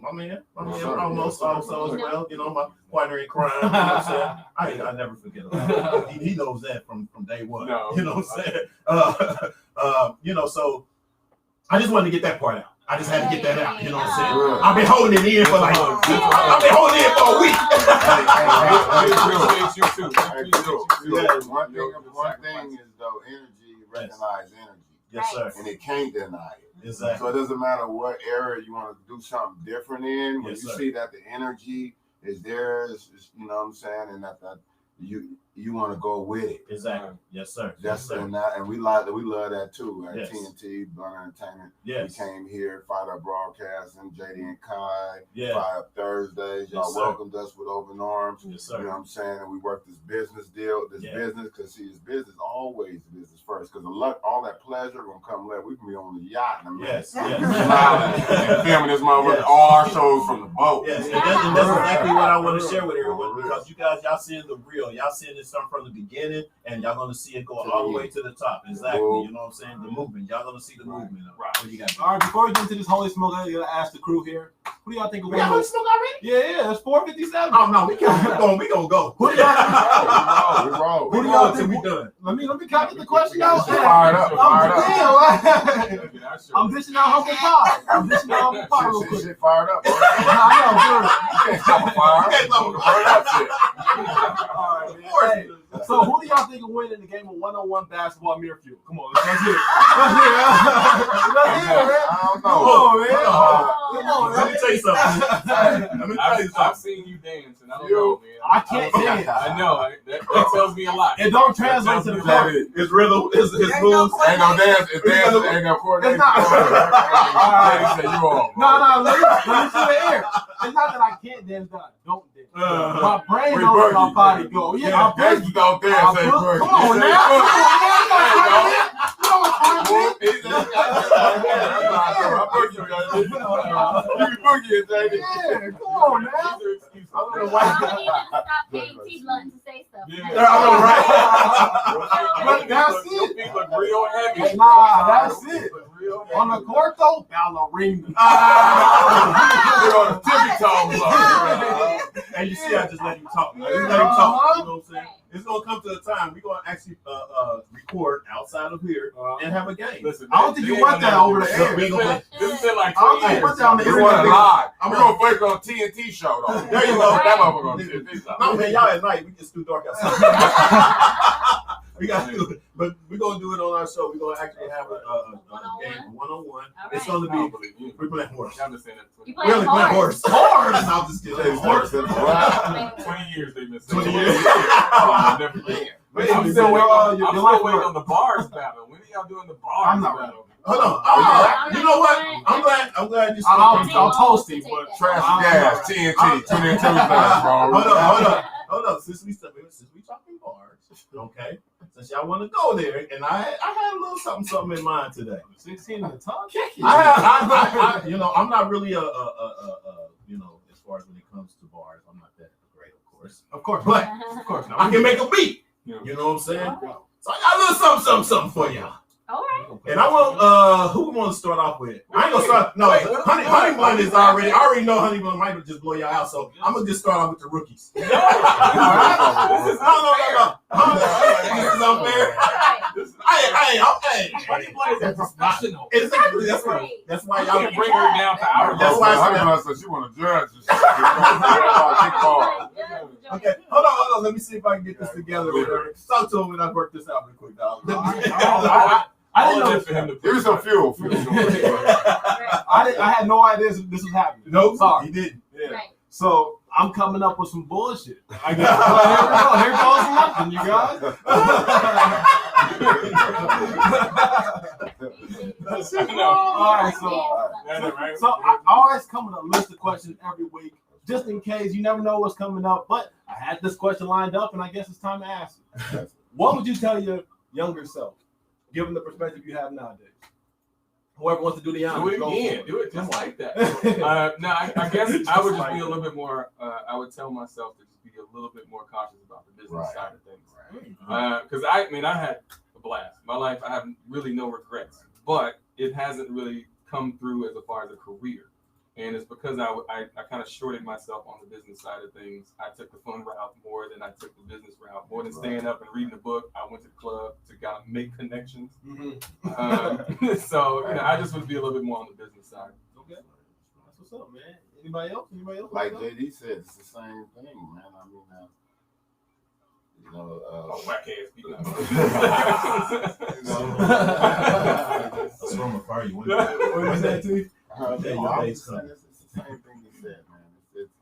my man almost also as well. My partner in crime. You know what I'm saying? I never forget about him. He knows that from day one. No, you know what I'm saying? So I just wanted to get that part out. I just had to get that out. You know what I'm saying? I've been holding it in for I've been holding it for a week. One thing is though, energy recognize energy. Yes, sir. And it can't deny it. Exactly. So it doesn't matter what area you want to do something different in. When you see that the energy is there, you know what I'm saying, and that you want to go with it. Exactly. Yes, sir. Yes, sir. And we love that too. At Yes. TNT, Burner Entertainment. Yes. We came here, Fired Up Broadcasting, JD and Kai, Yeah. Fired Up Thursdays. Y'all Yes, sir. welcomed us with open arms. Yes, sir. You know what I'm saying? And we worked this business deal, Yeah. business, because see, it's business always business first. Because all that pleasure gonna come later. We can be on the yacht in a minute. Yes. Yes. And filming this motherfucker, Yes. all our shows from the boat. Yes, and that's exactly what I want to share with everyone, because you guys, y'all seeing the real, y'all seeing this stuff from the beginning, and y'all gonna see it go all the way to the top. Exactly, you know what I'm saying? The movement, y'all gonna see the movement. Right. What you got? All right, before we get into this holy smoke, I gotta ask the crew here. Who do y'all think will We win? got holy smoke already? Yeah, it's 4:57. Oh no, we can't. We gonna go. Who do y'all? We roll. Who do y'all till think? we done? Let me calculate the question out. Fired up. I'm dishing out humble pie. I'm dishing out humble pie real quick. Shit fired up. Bro. I You can't stop a fire. You can't stop a Burn that shit. know, all right, man. Hey, so who do y'all think will win in the game of one-on-one basketball mirror fuel? Come on, let's hear it. Let's hear it. Let's hear it, man. I don't Come know. on, man. Come on, Let me man. tell you something. Let me tell you I've something. seen you dance, and I don't know, man. I can't dance. I know. That tells me a lot. It don't translate to the court. It's rhythm. It's moves. Ain't no dance. It's dance. Ain't no coordination. It's not. Daddy said you all. No, let me see the air. It's not that I can't dance, that I don't dance. My brain We knows where my boogie. body go. Yeah, I'm Dance don't dance. I'll Ain't put- boogie. Come on now. Come on, man. You know what's funny? You be boogieing, Daddy. Yeah, come on now. These are excuses. I don't know I why. don't even stop paying T-Blunt to say stuff. Yeah. I know, right? But that's Your it. feet look real heavy. Nah, that's Your feet it. look real heavy. On the court though, ballerina. They're on the tippy toes. And you see, I just let him talk. I just let him talk. You know what I'm saying? It's gonna come to a time we're gonna actually record outside of here and have a game. Listen, I don't think you want that over the air. We ain't gonna This has been like I don't 20 think you want years. that on the We internet. want it live. We're gonna play it on TNT show though. There you go. That motherfucker on TNT show. No man, y'all at night. We just too dark outside. We got to do it, but we're gonna do it on our show. We're gonna actually have a game, one-on-one. It's gonna I don't be. believe you. We're playing horse. I'm just saying that. You 20 We play only play horse. horse. Horse. I'm just kidding. Horse. 20 years they've been saying 20 it. years. Oh, never again. I'm still waiting on the bars battle. When are y'all doing the bars I'm not battle? Hold on. Oh, you know what? I'm glad you. I'll toast him, but Trash gas, TNT, 20 and 2 Hold on. Since we talking bars, okay. Since y'all want to go there, and I had a little something in mind today. 16 in the top. I I'm not really a as far as when it comes to bars, I'm not that great, of course. Of course, But of course. I can make a beat. Yeah. You know what I'm saying? So I got a little something for y'all. All right. And I want who we want to start off with? I ain't gonna start. No, Honey Blunt is already. I already know Honey Blunt might just blow y'all out. So I'm gonna just start off with the rookies. This is No. This is unfair. Hey. Honey Blunt is a professional. Exactly. That's why You y'all can bring her down to our That's level. why Honey Blunt said she want to judge. Okay, hold on. Let me see if I can get this together. Talk to him and I work this out real quick, dog. I didn't know for him to Give me some fuel. I had no idea this was happening. Nope, Sorry. he didn't. Yeah. Right. So I'm coming up with some bullshit. I guess. Well, here goes nothing, you guys. All right, so I always come with a list of questions every week, just in case. You never know what's coming up. But I had this question lined up, and I guess it's time to ask it. What would you tell your younger self, given the perspective you have nowadays? Whoever wants to do the honors, Do it go again. for it. Do it just like that. No, I guess I would just be a little bit more. I would tell myself to just be a little bit more cautious about the business side of things. Because I had a blast. My life, I have really no regrets. But it hasn't really come through as far as a career. And it's because I kind of shorted myself on the business side of things. I took the fun route more than I took the business route. More than staying up and reading a book, I went to the club to kind of make connections. So I just would be a little bit more on the business side. Okay. That's what's up, man. Anybody else? Like JD said, it's the same thing, man. I mean, whack ass people. That's from a fire. You What was that to you? I'm just saying it's the same thing he said, man. It's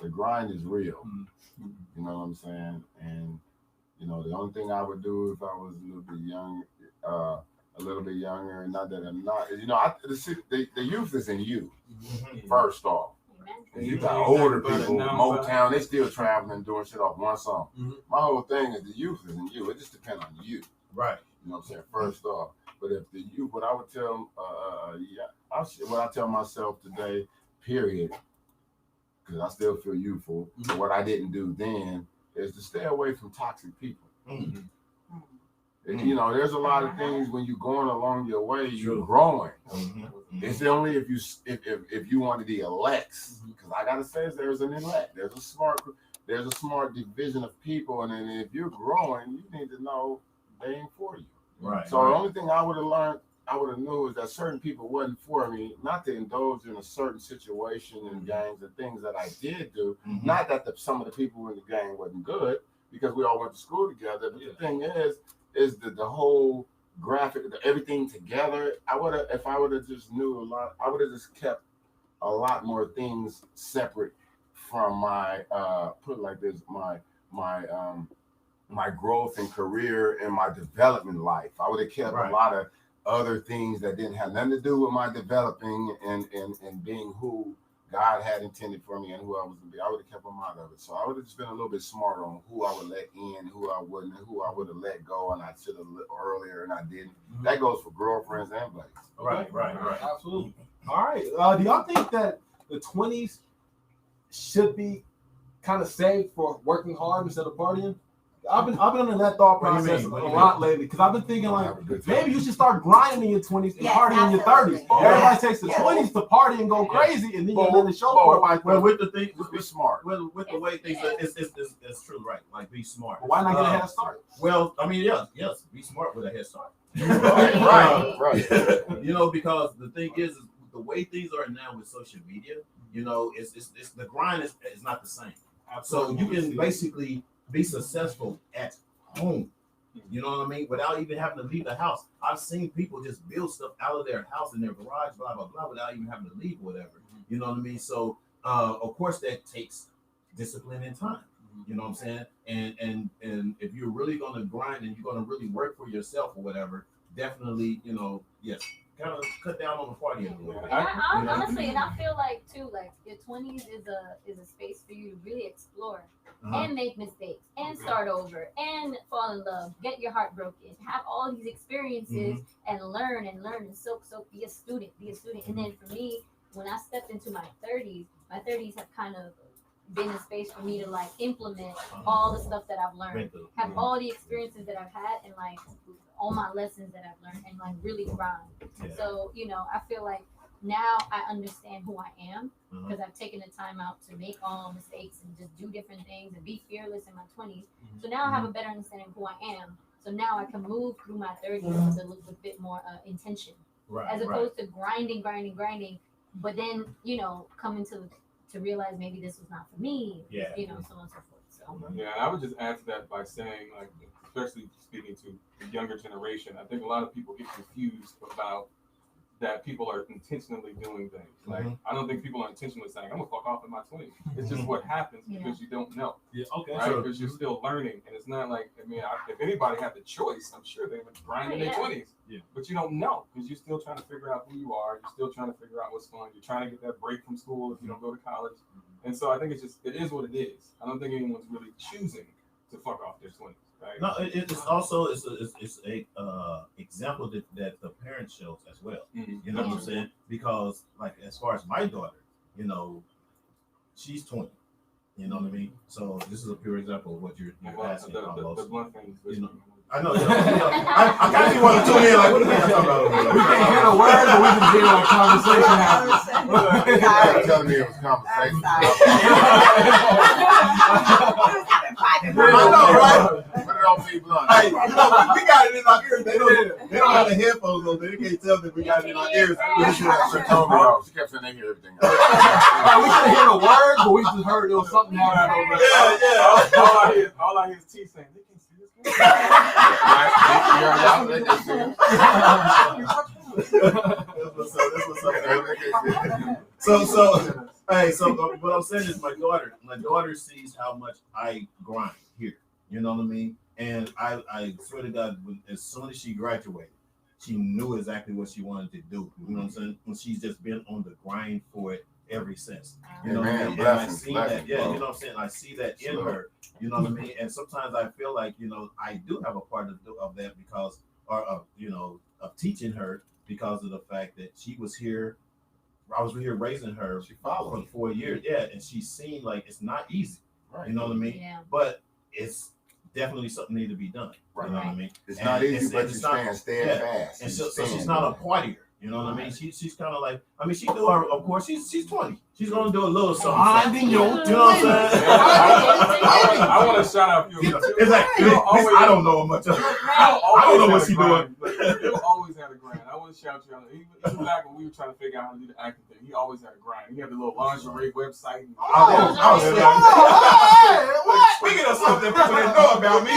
the grind is real. You know what I'm saying? And you know, the only thing I would do if I was a little bit young, not that I'm not, you know, the youth is in you. First off, and you got older people, Motown, they still traveling and doing shit off one song. My whole thing is the youth is in you. It just depends on you. Right. You know what I'm saying? First off, but if the youth, what I would tell, what I tell myself today, period, because I still feel youthful. But what I didn't do then is to stay away from toxic people. And, you know, there's a lot of things when you're going along your way, you're growing. It's only if you want to be elects, because I gotta say, there's an elect. There's a smart division of people, and then if you're growing, you need to know they ain't for you. Right. So the only thing I would have learned, I would have knew is that certain people wasn't for me, not to indulge in a certain situation and gangs and things that I did do. Not that some of the people in the gang wasn't good, because we all went to school together. But the thing is that the whole graphic, everything together. If I would have just knew a lot, I would have just kept a lot more things separate from my put it like this, my growth and career and my development life. I would have kept a lot of other things that didn't have nothing to do with my developing and being who God had intended for me and who I was going to be. I would have kept them out of it. So I would have just been a little bit smarter on who I would let in, who I wouldn't, and who I would have let go, and I should have earlier and I didn't. That goes for girlfriends and buddies. Right. Absolutely. All right. Do y'all think that the 20s should be kind of saved for working hard instead of partying? I've been under that thought process a lot lately, because I've been thinking like maybe you should start grinding in your 20s and partying in your 30s. Everybody takes the 20s to party and go crazy, and then you let the show for it. Well, with the thing, be smart. With the way things, it's true, right? Like, be smart. But why not get a head start? Well, I mean, yes, be smart with a head start. Right. You know, because the thing is the way things are now with social media. You know, it's the grind is not the same. So you can basically be successful at home, you know what I mean, without even having to leave the house. I've seen people just build stuff out of their house in their garage, blah blah blah, without even having to leave or whatever. You know what I mean? So of course that takes discipline and time. You know what I'm saying? And if you're really gonna grind and you're gonna really work for yourself or whatever, definitely, you know, yes, kind of cut down on the party a little bit. Honestly, and I feel like too, like your 20s is a space for you to really explore and make mistakes and start over and fall in love, get your heart broken, have all these experiences and learn and soak, be a student. And then for me, when I stepped into my 30s have kind of been a space for me to like implement all the stuff that I've learned, have all the experiences that I've had, and like all my lessons that I've learned, and like really grind. So, you know, I feel like now I understand who I am because I've taken the time out to make all mistakes and just do different things and be fearless in my 20s. So now I have a better understanding of who I am. So now I can move through my 30s with a bit more intention, as opposed to grinding, but then, you know, coming to realize maybe this was not for me, you know, so on and so forth. So yeah, I would just add to that by saying, like, especially speaking to the younger generation, I think a lot of people get confused about that people are intentionally doing things. Like, I don't think people are intentionally saying, I'm gonna fuck off in my 20s. It's just what happens because you don't know. Right? Because you're still learning. And it's not like, I mean, if anybody had the choice, I'm sure they would grind in their 20s. But you don't know because you're still trying to figure out who you are. You're still trying to figure out what's fun. You're trying to get that break from school if you don't go to college. And so I think it is what it is. I don't think anyone's really choosing to fuck off their 20s. Right? No, it's also a example that the parents shows as well. You know what I'm saying? Because like as far as my daughter, you know, she's 20. You know what I mean? So this is a pure example of what you're asking. The blunt thing. You know, I know. I kind of want to tune in. Like, what the hell talking about? We can't hear a word, but we can hear like conversation happening. You're telling me it was conversation. I know, right? Put it on me blunt. Hey, you know, we got it in our ears. They don't have the headphones on. They can't tell that we got it in our ears. She told me off. She kept saying they hear everything. We couldn't hear a word, but we just heard there was something happening over there. All I hear is T saying, they can see this. That's what's up. So Hey, so what I'm saying is my daughter sees how much I grind here. You know what I mean? And I swear to God, as soon as she graduated, she knew exactly what she wanted to do. You know what I'm saying? And she's just been on the grind for it ever since. You know what I mean? And I see that, you know what I'm saying? I see that in her. You know what I mean? And sometimes I feel like, I do have a part of that because, of teaching her because of the fact that she was here. I was here raising her for 4 years. Yeah, and she's seen like it's not easy. Right. You know what I mean? Yeah. But it's definitely something need to be done. Right. You know what I mean? It's not easy, but you stand steadfast. And so she's not a partier. You know what I mean? She's kind of like, she do her, of course, she's 20. She's going to do a little something. You know what I'm saying? I want to shout out you. It's like, I don't know much of it. I don't know what she's doing. You always had a grind. I want to shout you out. Even back when we were trying to figure out how to do the acting thing, he always had a grind. He had the little lingerie website. Speaking of something people didn't know about me.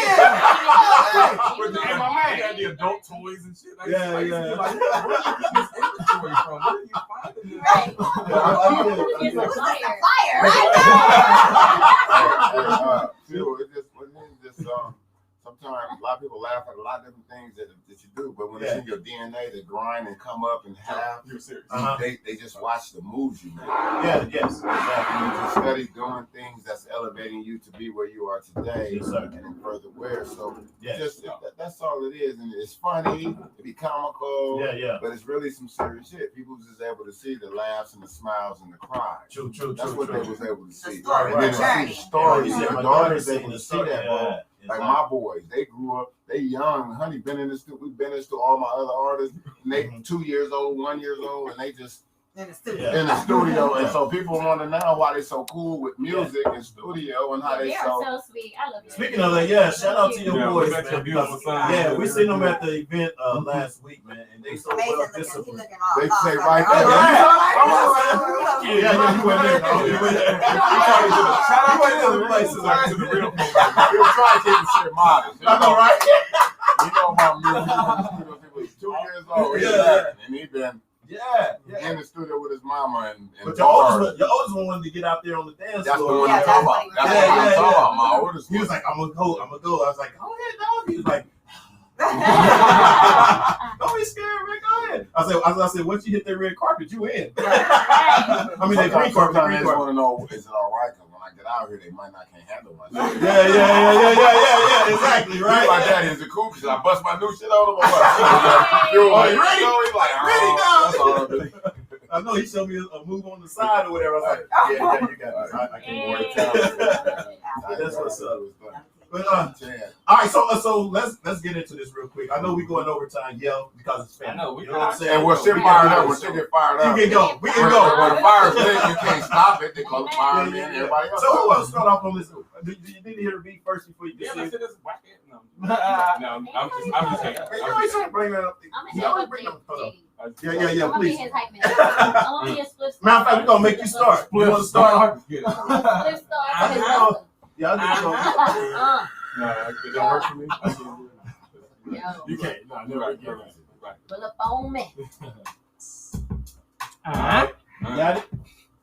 And my man had the adult toys and shit. Yeah. Where are you getting this inventory from? Where are you finding this? It's a fire. Sometimes a lot of people laugh at a lot of different things that you do, but when it's in your DNA to grind and come up and have, they just watch the moves you make. Yeah, yes, exactly. You just study doing things that's elevating you to be where you are today, and in further where. So that's all it is, and it's funny, it be comical, but it's really some serious shit. People was just able to see the laughs and the smiles and the cries. True. That's what they was able to see. And then see the stories. My daughter's able to see that, bro. Like my boys, they grew up, they young. Honey been in the studio. We've been in to all my other artists. And they 2 years old, 1 year old, and they just in the studio. And so people want to know why they so cool with music and studio and how they so sweet. I love you. Speaking of that, shout out to your boys, man. We seen them at the event last week, man, and they so well disciplined. They say right there. You went there. Shout out to the other places, like to the real people. We'll try to keep the shit modest. I know, right? You know about music. He was 2 years old, and he been in the studio with his mama and but your oldest one wanted to get out there on the dance floor. That's the one I'm talking about. That's what I'm talking about. My oldest one. He was like, I'm gonna go. I was like, go ahead, dog. He was like, don't be scared, man. Go ahead. I said, once you hit that red carpet, you in. I mean, that green carpet. Sometimes they just want to know, is it all right? Because when I get out here, they might not can't handle my shit. Yeah. Exactly, right. My daddy is a cool because I bust my new shit out of my You ready? He's like, ready, dog. I know he showed me a move on the side or whatever. I was like, yeah, you got this. I can't worry. That's what's up. But, all right, so let's get into this real quick. I know we're going overtime, because it's family. I know, you know what I'm saying? And we're still fired up. We're still get fired up. You can go. We can go. When the fire's lit, you can't stop it. They call the fireman and everybody else. So who wants to start off on this? Do you need to hear the beat first before you get it? No, I'm just saying. You always trying to bring that up. You always bring up. Yeah, please. Matter of fact, we're going to make you start. You want to start? Yeah, I think so. No, it don't work for me. You can't. No, never again. Pull up on me. Got it?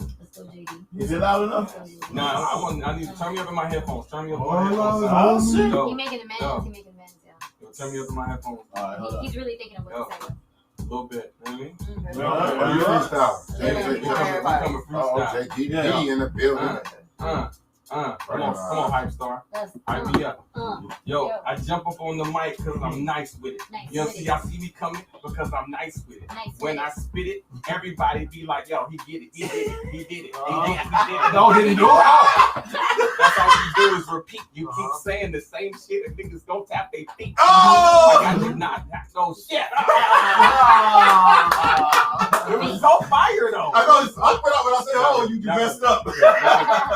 Let's go, JD. Is it loud enough? No, I need to turn me up in my headphones. Turn me up in my headphones. He's making amends. Turn me up in my headphones. All right, hold on. He's really thinking of what to say. A little bit. You know what I mean? Freestyle. JD in the building. Come on, hype star. Hype me up. Yo, I jump up on the mic because I'm nice with it. Y'all see me coming because I'm nice with it. When I spit it, everybody be like, yo, he did it. He did it. No, didn't do it. That's all you do is repeat. You keep saying the same shit and niggas don't tap their feet. Oh! Like I did not tap those shit. It was so fire though. I know it's awkward when I say, oh, you messed up.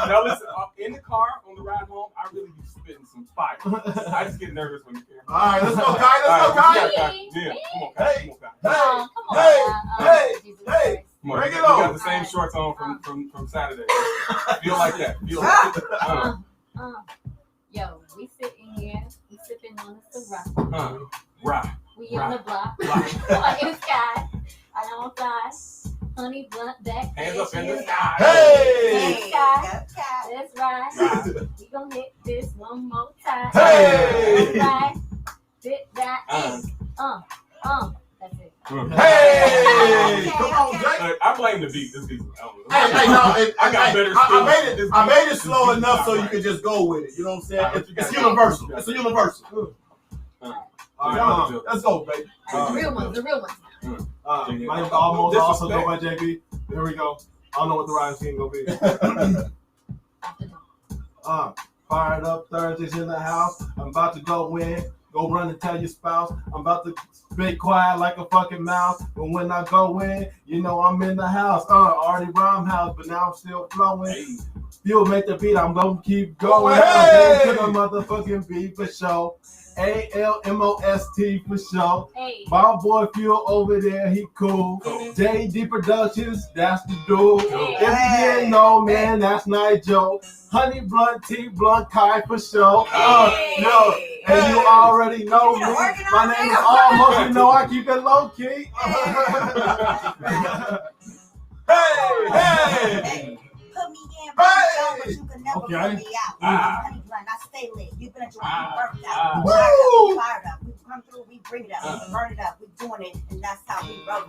Now listen, in the car on the ride home, I really be spitting some fire. I just get nervous when you hear. All right, let's go, Kai. Let's go, Kai. Yeah, come on, Kai. Hey. Come on, Bring it on. You got the same shorts on from Saturday. Feel like that. Yo, we sitting here, we sipping on the Ciroc. Rock. We in the block. In the sky. I don't fly. Honey blunt back. Hands up in the sky. Hey! That's right. We gonna hit this one more time. Hey! Right. Fit that. That's it. Hey! Come on, Jake. I blame the beat. This beat. Hey, no, I got better skills. I made it slow enough so you can just go with it. You know what I'm saying? It's universal. It's a universal. All right, let's go, baby. The real ones. My name's almost also go by JB. Here we go. I don't know what the rhyme scheme gonna be. Fired up Thursdays in the house. I'm about to go in. Go run and tell your spouse. I'm about to be quiet like a fucking mouse. But when I go in, you know I'm in the house. Already rhyme house, but now I'm still flowing. You'll make the beat. I'm gonna keep going. Hey! To the motherfucking beat for show. ALMOST for sure. Hey. My boy Fuel over there, he cool. JD Productions, that's the dude. If you didn't know, man, that's Nigel. Honey Blunt, T Blunt, Kai for sure. Yo, and you already know me. My name is Almost, you know I keep it low key. Hey! Put me in, but you can never Okay. put me out. Honey Blunt, I stay lit. You've been a drunk, you burnt out. Woo! Fired up. We come through, we bring it up, we burn it up, we doing it, and that's how we roll it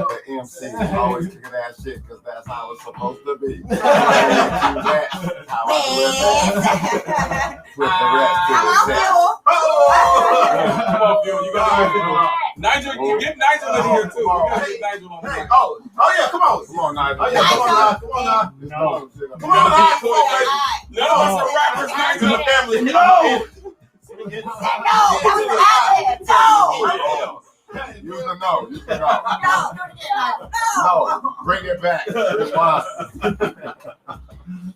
The MC always kicking that shit because that's how it's supposed to be. That's how I put the rest to the set. Come on, Phil. You got Nigel. You get Nigel in here too. We gotta get Nigel on the mic. Oh yeah, come on. Come on, Nigel. Oh yeah, come on now. No. Come on now. None of us are rappers, To Nigel. the family. No, that was no. Use the no. Use the no. No. No. Bring it back. Respond.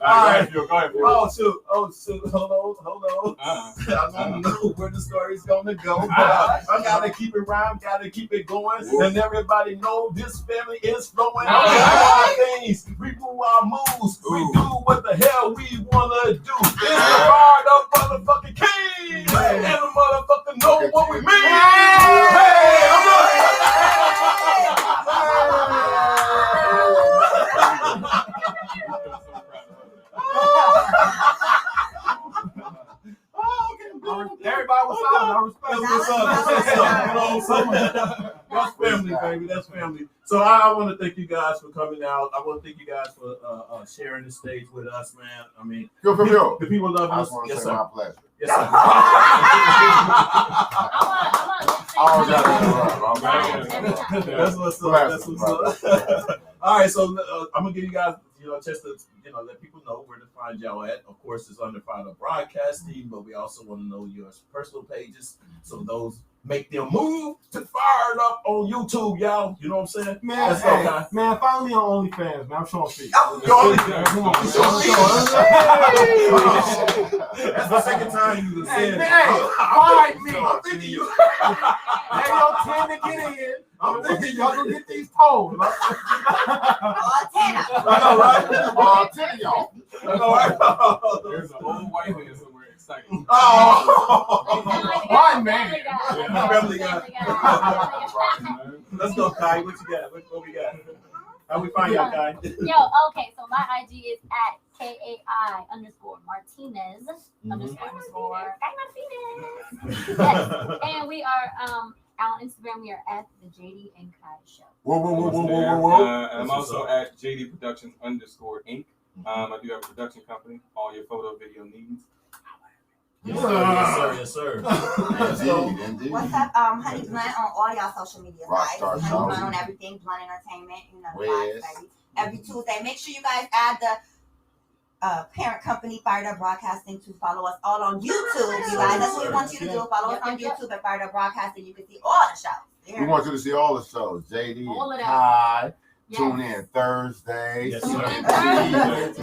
All right, Phil. Go ahead, Phil. Oh shoot. Hold on. I don't know where the story's gonna go. But I gotta keep it rhyme, gotta keep it going. And everybody know this family is flowing. Our things, we do our moves, we do what the hell we wanna do. It's the fired up motherfucking king. And the motherfucker know what we mean. Hey, Everybody was silent. I respect it. That's family, baby. That's family. So I want to thank you guys for coming out. I want to thank you guys for sharing the stage with us, man. I mean, Phil. the people love I us. just want to Yes, say sir. my pleasure. Yes, sir. That's what's up. That's what's up. All right, so I'm gonna give you guys, just to, let people know where to find y'all at. Of course, it's under Fired Up Broadcasting, but we also want to know your personal pages, so those make them move to Fired Up on YouTube, y'all. You know what I'm saying? Man, Let's go, guys. man, follow me on OnlyFans, man. I'm showing feet. Come on, that's the second time you said. Find me. I'm thinking you. Hey, yo, 10 to get in. I'm thinking y'all gonna get these polls. All 10 I know, right? All 10 of y'all. I know, right? There's an old white man somewhere excited. Oh, Why, man? Family guy. Let's go, Kai. What you got? What we got? How we find y'all, Kai? Yo, okay, so my IG is at KAI_Martinez __. Yes. And we are on Instagram, we are at the JD and Kai Show. Whoa. I'm also at JD Productions _Inc. I do have a production company. All your photo video needs. Yes, sir. Indeed. What's up, Honey Blunt on all y'all social media sites. Rockstar Honey Show. Blunt on everything, Blunt Entertainment, Wiz. baby. Every Tuesday. Make sure you guys add the parent company, Fired Up Broadcasting, to follow us all on YouTube. You guys, that's what we want you to do. Follow us on YouTube at Fired Up Broadcasting. You can see all the shows. We want you to see all the shows. JD All of and them. Kai. Yes. Tune in Thursday. Yes, Tune sir. in Thursday.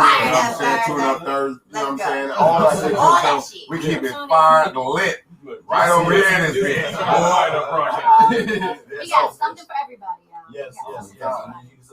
Tune up Thursday. You know what I'm Let's go. saying? All that shit. All that So shit. we keep it Tune in. fired and lit. Right over here in this bitch. Fired Up Broadcasting. We got something for everybody, y'all. Yes.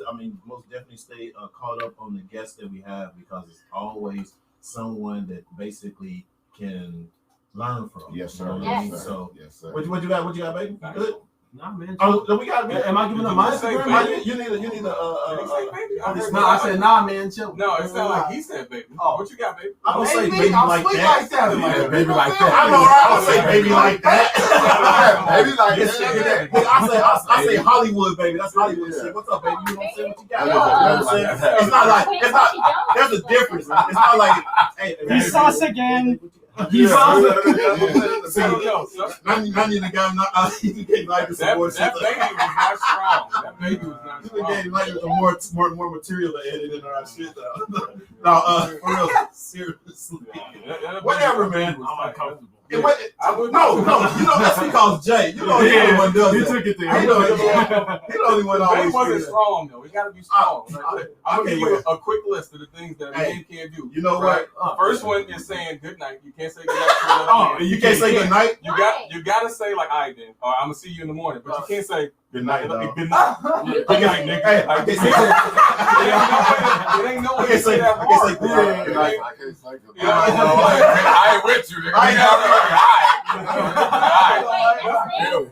I mean, most definitely stay caught up on the guests that we have, because it's always someone that basically can learn from. Yes, You know sir. what I mean? Yes. So, Yes, sir. what you got? What you got, baby? Good. Nah, man. Oh, then we got. Am I giving up my Did you say Instagram? baby? You need a. Did he say baby? I heard No, I said nah, man. Chill. No, it sounded like he said baby. Oh. What you got, baby? I don't say Baby, baby I'm like sweet that. like that. Yeah, baby like that. I know, right? I don't say baby like that. Baby like Yes, that. I say Hollywood, baby. That's Hollywood shit. What's up, baby? You know what I'm saying? What you got? You know what I'm saying? It's not like there's a difference. It's not like hey, You sauce again. You sauce I need to go. You can't like this more. That baby was not strong. That baby was not You strong. can't like more material to edit in our shit though. No, for real, seriously. Whatever, man. I'm uncomfortable. No, you know that's because Jay. You know he the only one does He that. took it there. He the only one The always. baby wasn't do that. strong though. He got to be strong. I'm gonna give you wait. a quick list of the things that a Hey, man can't do. You know Right? what? First one is saying good night. You can't say good night to another Oh, man. you can't say good night. You gotta say like I then, or I'm gonna see you in the morning. But you can't say Good night, dog. good night. Good night, nigga. Hey, I can't say. It ain't no way I to can't say say. that I can't say hard. good Yeah, night. Good night. I can't say good Yeah, night. I ain't with you, nigga. I ain't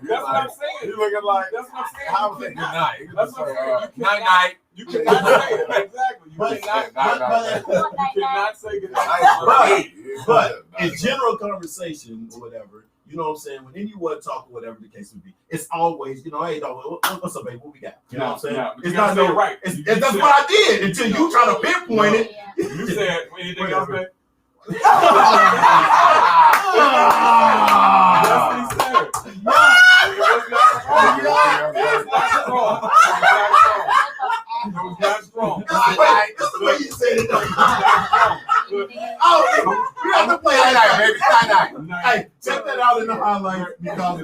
That's what I'm saying. You looking like That's what I'm saying. how was it? Good night. That's what I'm saying. You Night cannot- night. You cannot say it. Exactly. You But- cannot. You cannot say good But- night. But in general conversation or whatever, you know what I'm saying? When anyone talk or whatever the case would be, it's always, you know, hey, dog, what's up, baby? What we got? You know what I'm saying? Yeah, but It's you gotta not say it no right. It's, You that's said- what I did until you try to pinpoint it. You said anything else, man? That's what he said. It was not strong. It was not strong. It was not strong. This is the way you said it. Oh, we have to play Night night, that. baby. Night night. Hey, check that out in the highlights because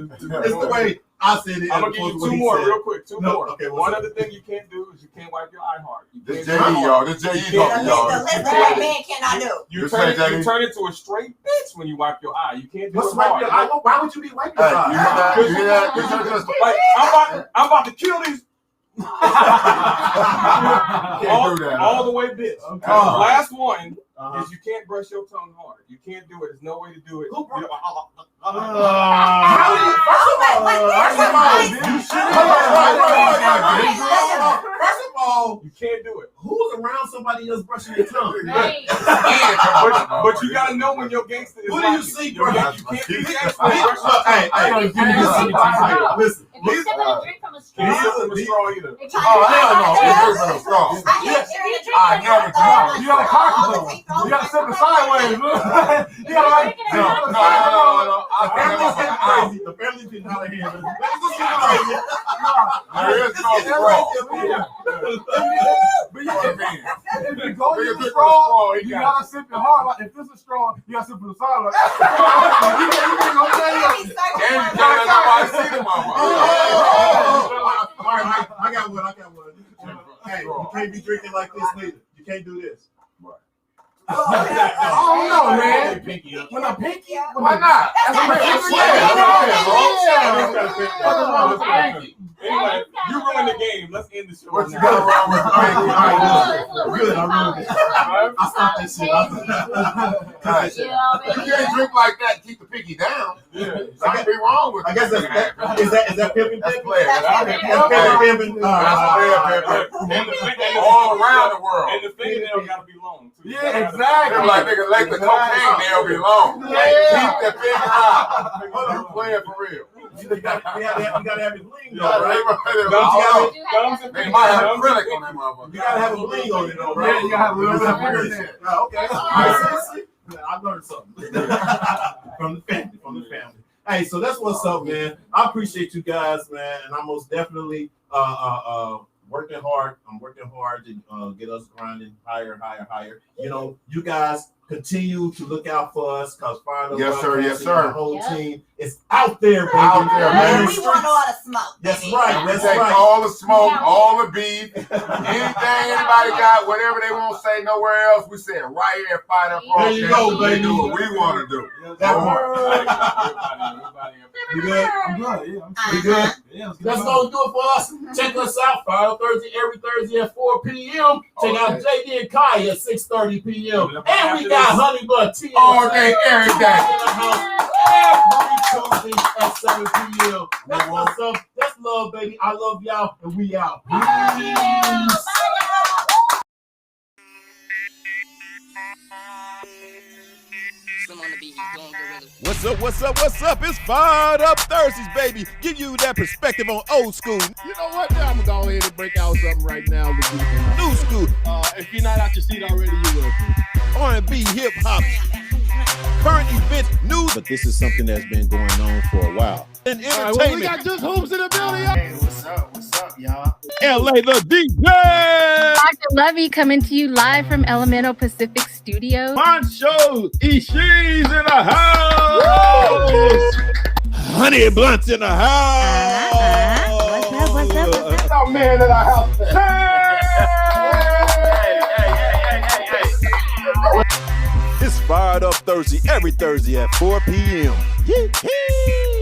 it's the way I said it. I'm gonna as give you opposed to what two he more said. real quick. Two No, more. okay, what's One up? other thing you can't do is you can't wipe your eye hard. You This can't- JD, y'all. This JD talking, The y'all. list of what men cannot do. You This turn, ain't JD. you turn into a straight bitch when you wipe your eye. You can't do What's it wipe hard. your eye? Why would you be wiping your Hey, you hear eye? that? You hear that? This is just Like I'm about to kill these can't do that. all the way bitch. Okay. Last one Uh-huh. is you can't brush your tongue hard. You can't do it. There's no way to do it. Who br- You know, How do you- First of all, you can't do it. who's around somebody else brushing their tongue? Right. But you gotta know when your gangster is Who do you watching. see Your brush- gang- You can't be gangster. Look, hey, listen. If you're sipping a drink from a straw, Can't sip from a straw either. if Oh, hell no. It's different from straw. I never do. You gotta cock it though. You gotta sip it sideways. You gotta like. No. The family's getting crazy. The family's getting out of hand. Let's get crazy. There is no straw. But if you go to the straw, you gotta sip it hard. Like if this is straw, you gotta sip from the side. Like you can't go And you can't let nobody see the mama. All right, I got one. Hey, you can't be drinking like this neither. You can't do this. I don't know, man. When a pinky, Why not? That's Anyway, you ruined the game. Let's end the show What you now. got around with Good, I ruined it. I stopped this shit. You can't drink like that. Keep the pinky down. Yeah. Something be wrong with I guess it. is that pimping? That's Pimping? player. That's pimping. All around the world. And the fingernail gotta be long too. Yeah, exactly. They're like nigga, let the cocaine nail be long. Yeah. Keep the finger out. You playing for real. You gotta have it bling Yeah, though, right? Thumbs and They fingers. might have acrylic on that motherfucker. You gotta have a bling on it though, right? Yeah, you gotta have a little bit of finger there. Okay. All right, see? I learned something from the family. Hey, so that's what's up, man. I appreciate you guys, man, and I'm most definitely working hard. I'm working hard to get us grinding higher. You know, you guys continue to look out for us because Yes, sir. Yes, sir. The whole team is out there, baby. Out there, man. We want all the smoke. That's baby. right. We That's take right. all the smoke, all the beef, anything anybody got, whatever they won't say nowhere else, we say it right here at Fight Up There you go, We baby. do what we want to do. That Everybody. You good? I'm good. Yeah, I'm You good? Yeah, let's That's gonna do it for us. Check us out Friday, Thursday, every Thursday at 4 p.m. Check out JD and Kai at 6:30 p.m. And we got Honey Bud Tea All day, every day. in the house every Tuesday at 7 p.m. That's what's up. That's love, baby. I love y'all, and we out. What's up, what's up, what's up? It's Fired Up Thursdays, baby. Give you that perspective on old school, You know what? I'm gonna go ahead and break out something right now. new school, If you're not out your seat already, you will be. R&B, hip hop, current events, news, But this is something that's been going on for a while. and All right, well, entertainment. we got just hoops in the building. Hey, what's up, y'all? LA, the DJ. Dr. Lovey coming to you live from Elemental Pacific Studios. Poncho Ishii's in the house. Honey Blunts in the house. What's up? Our man in our house. It's Fired Up Thursday, every Thursday at 4 p.m. Yee-hee.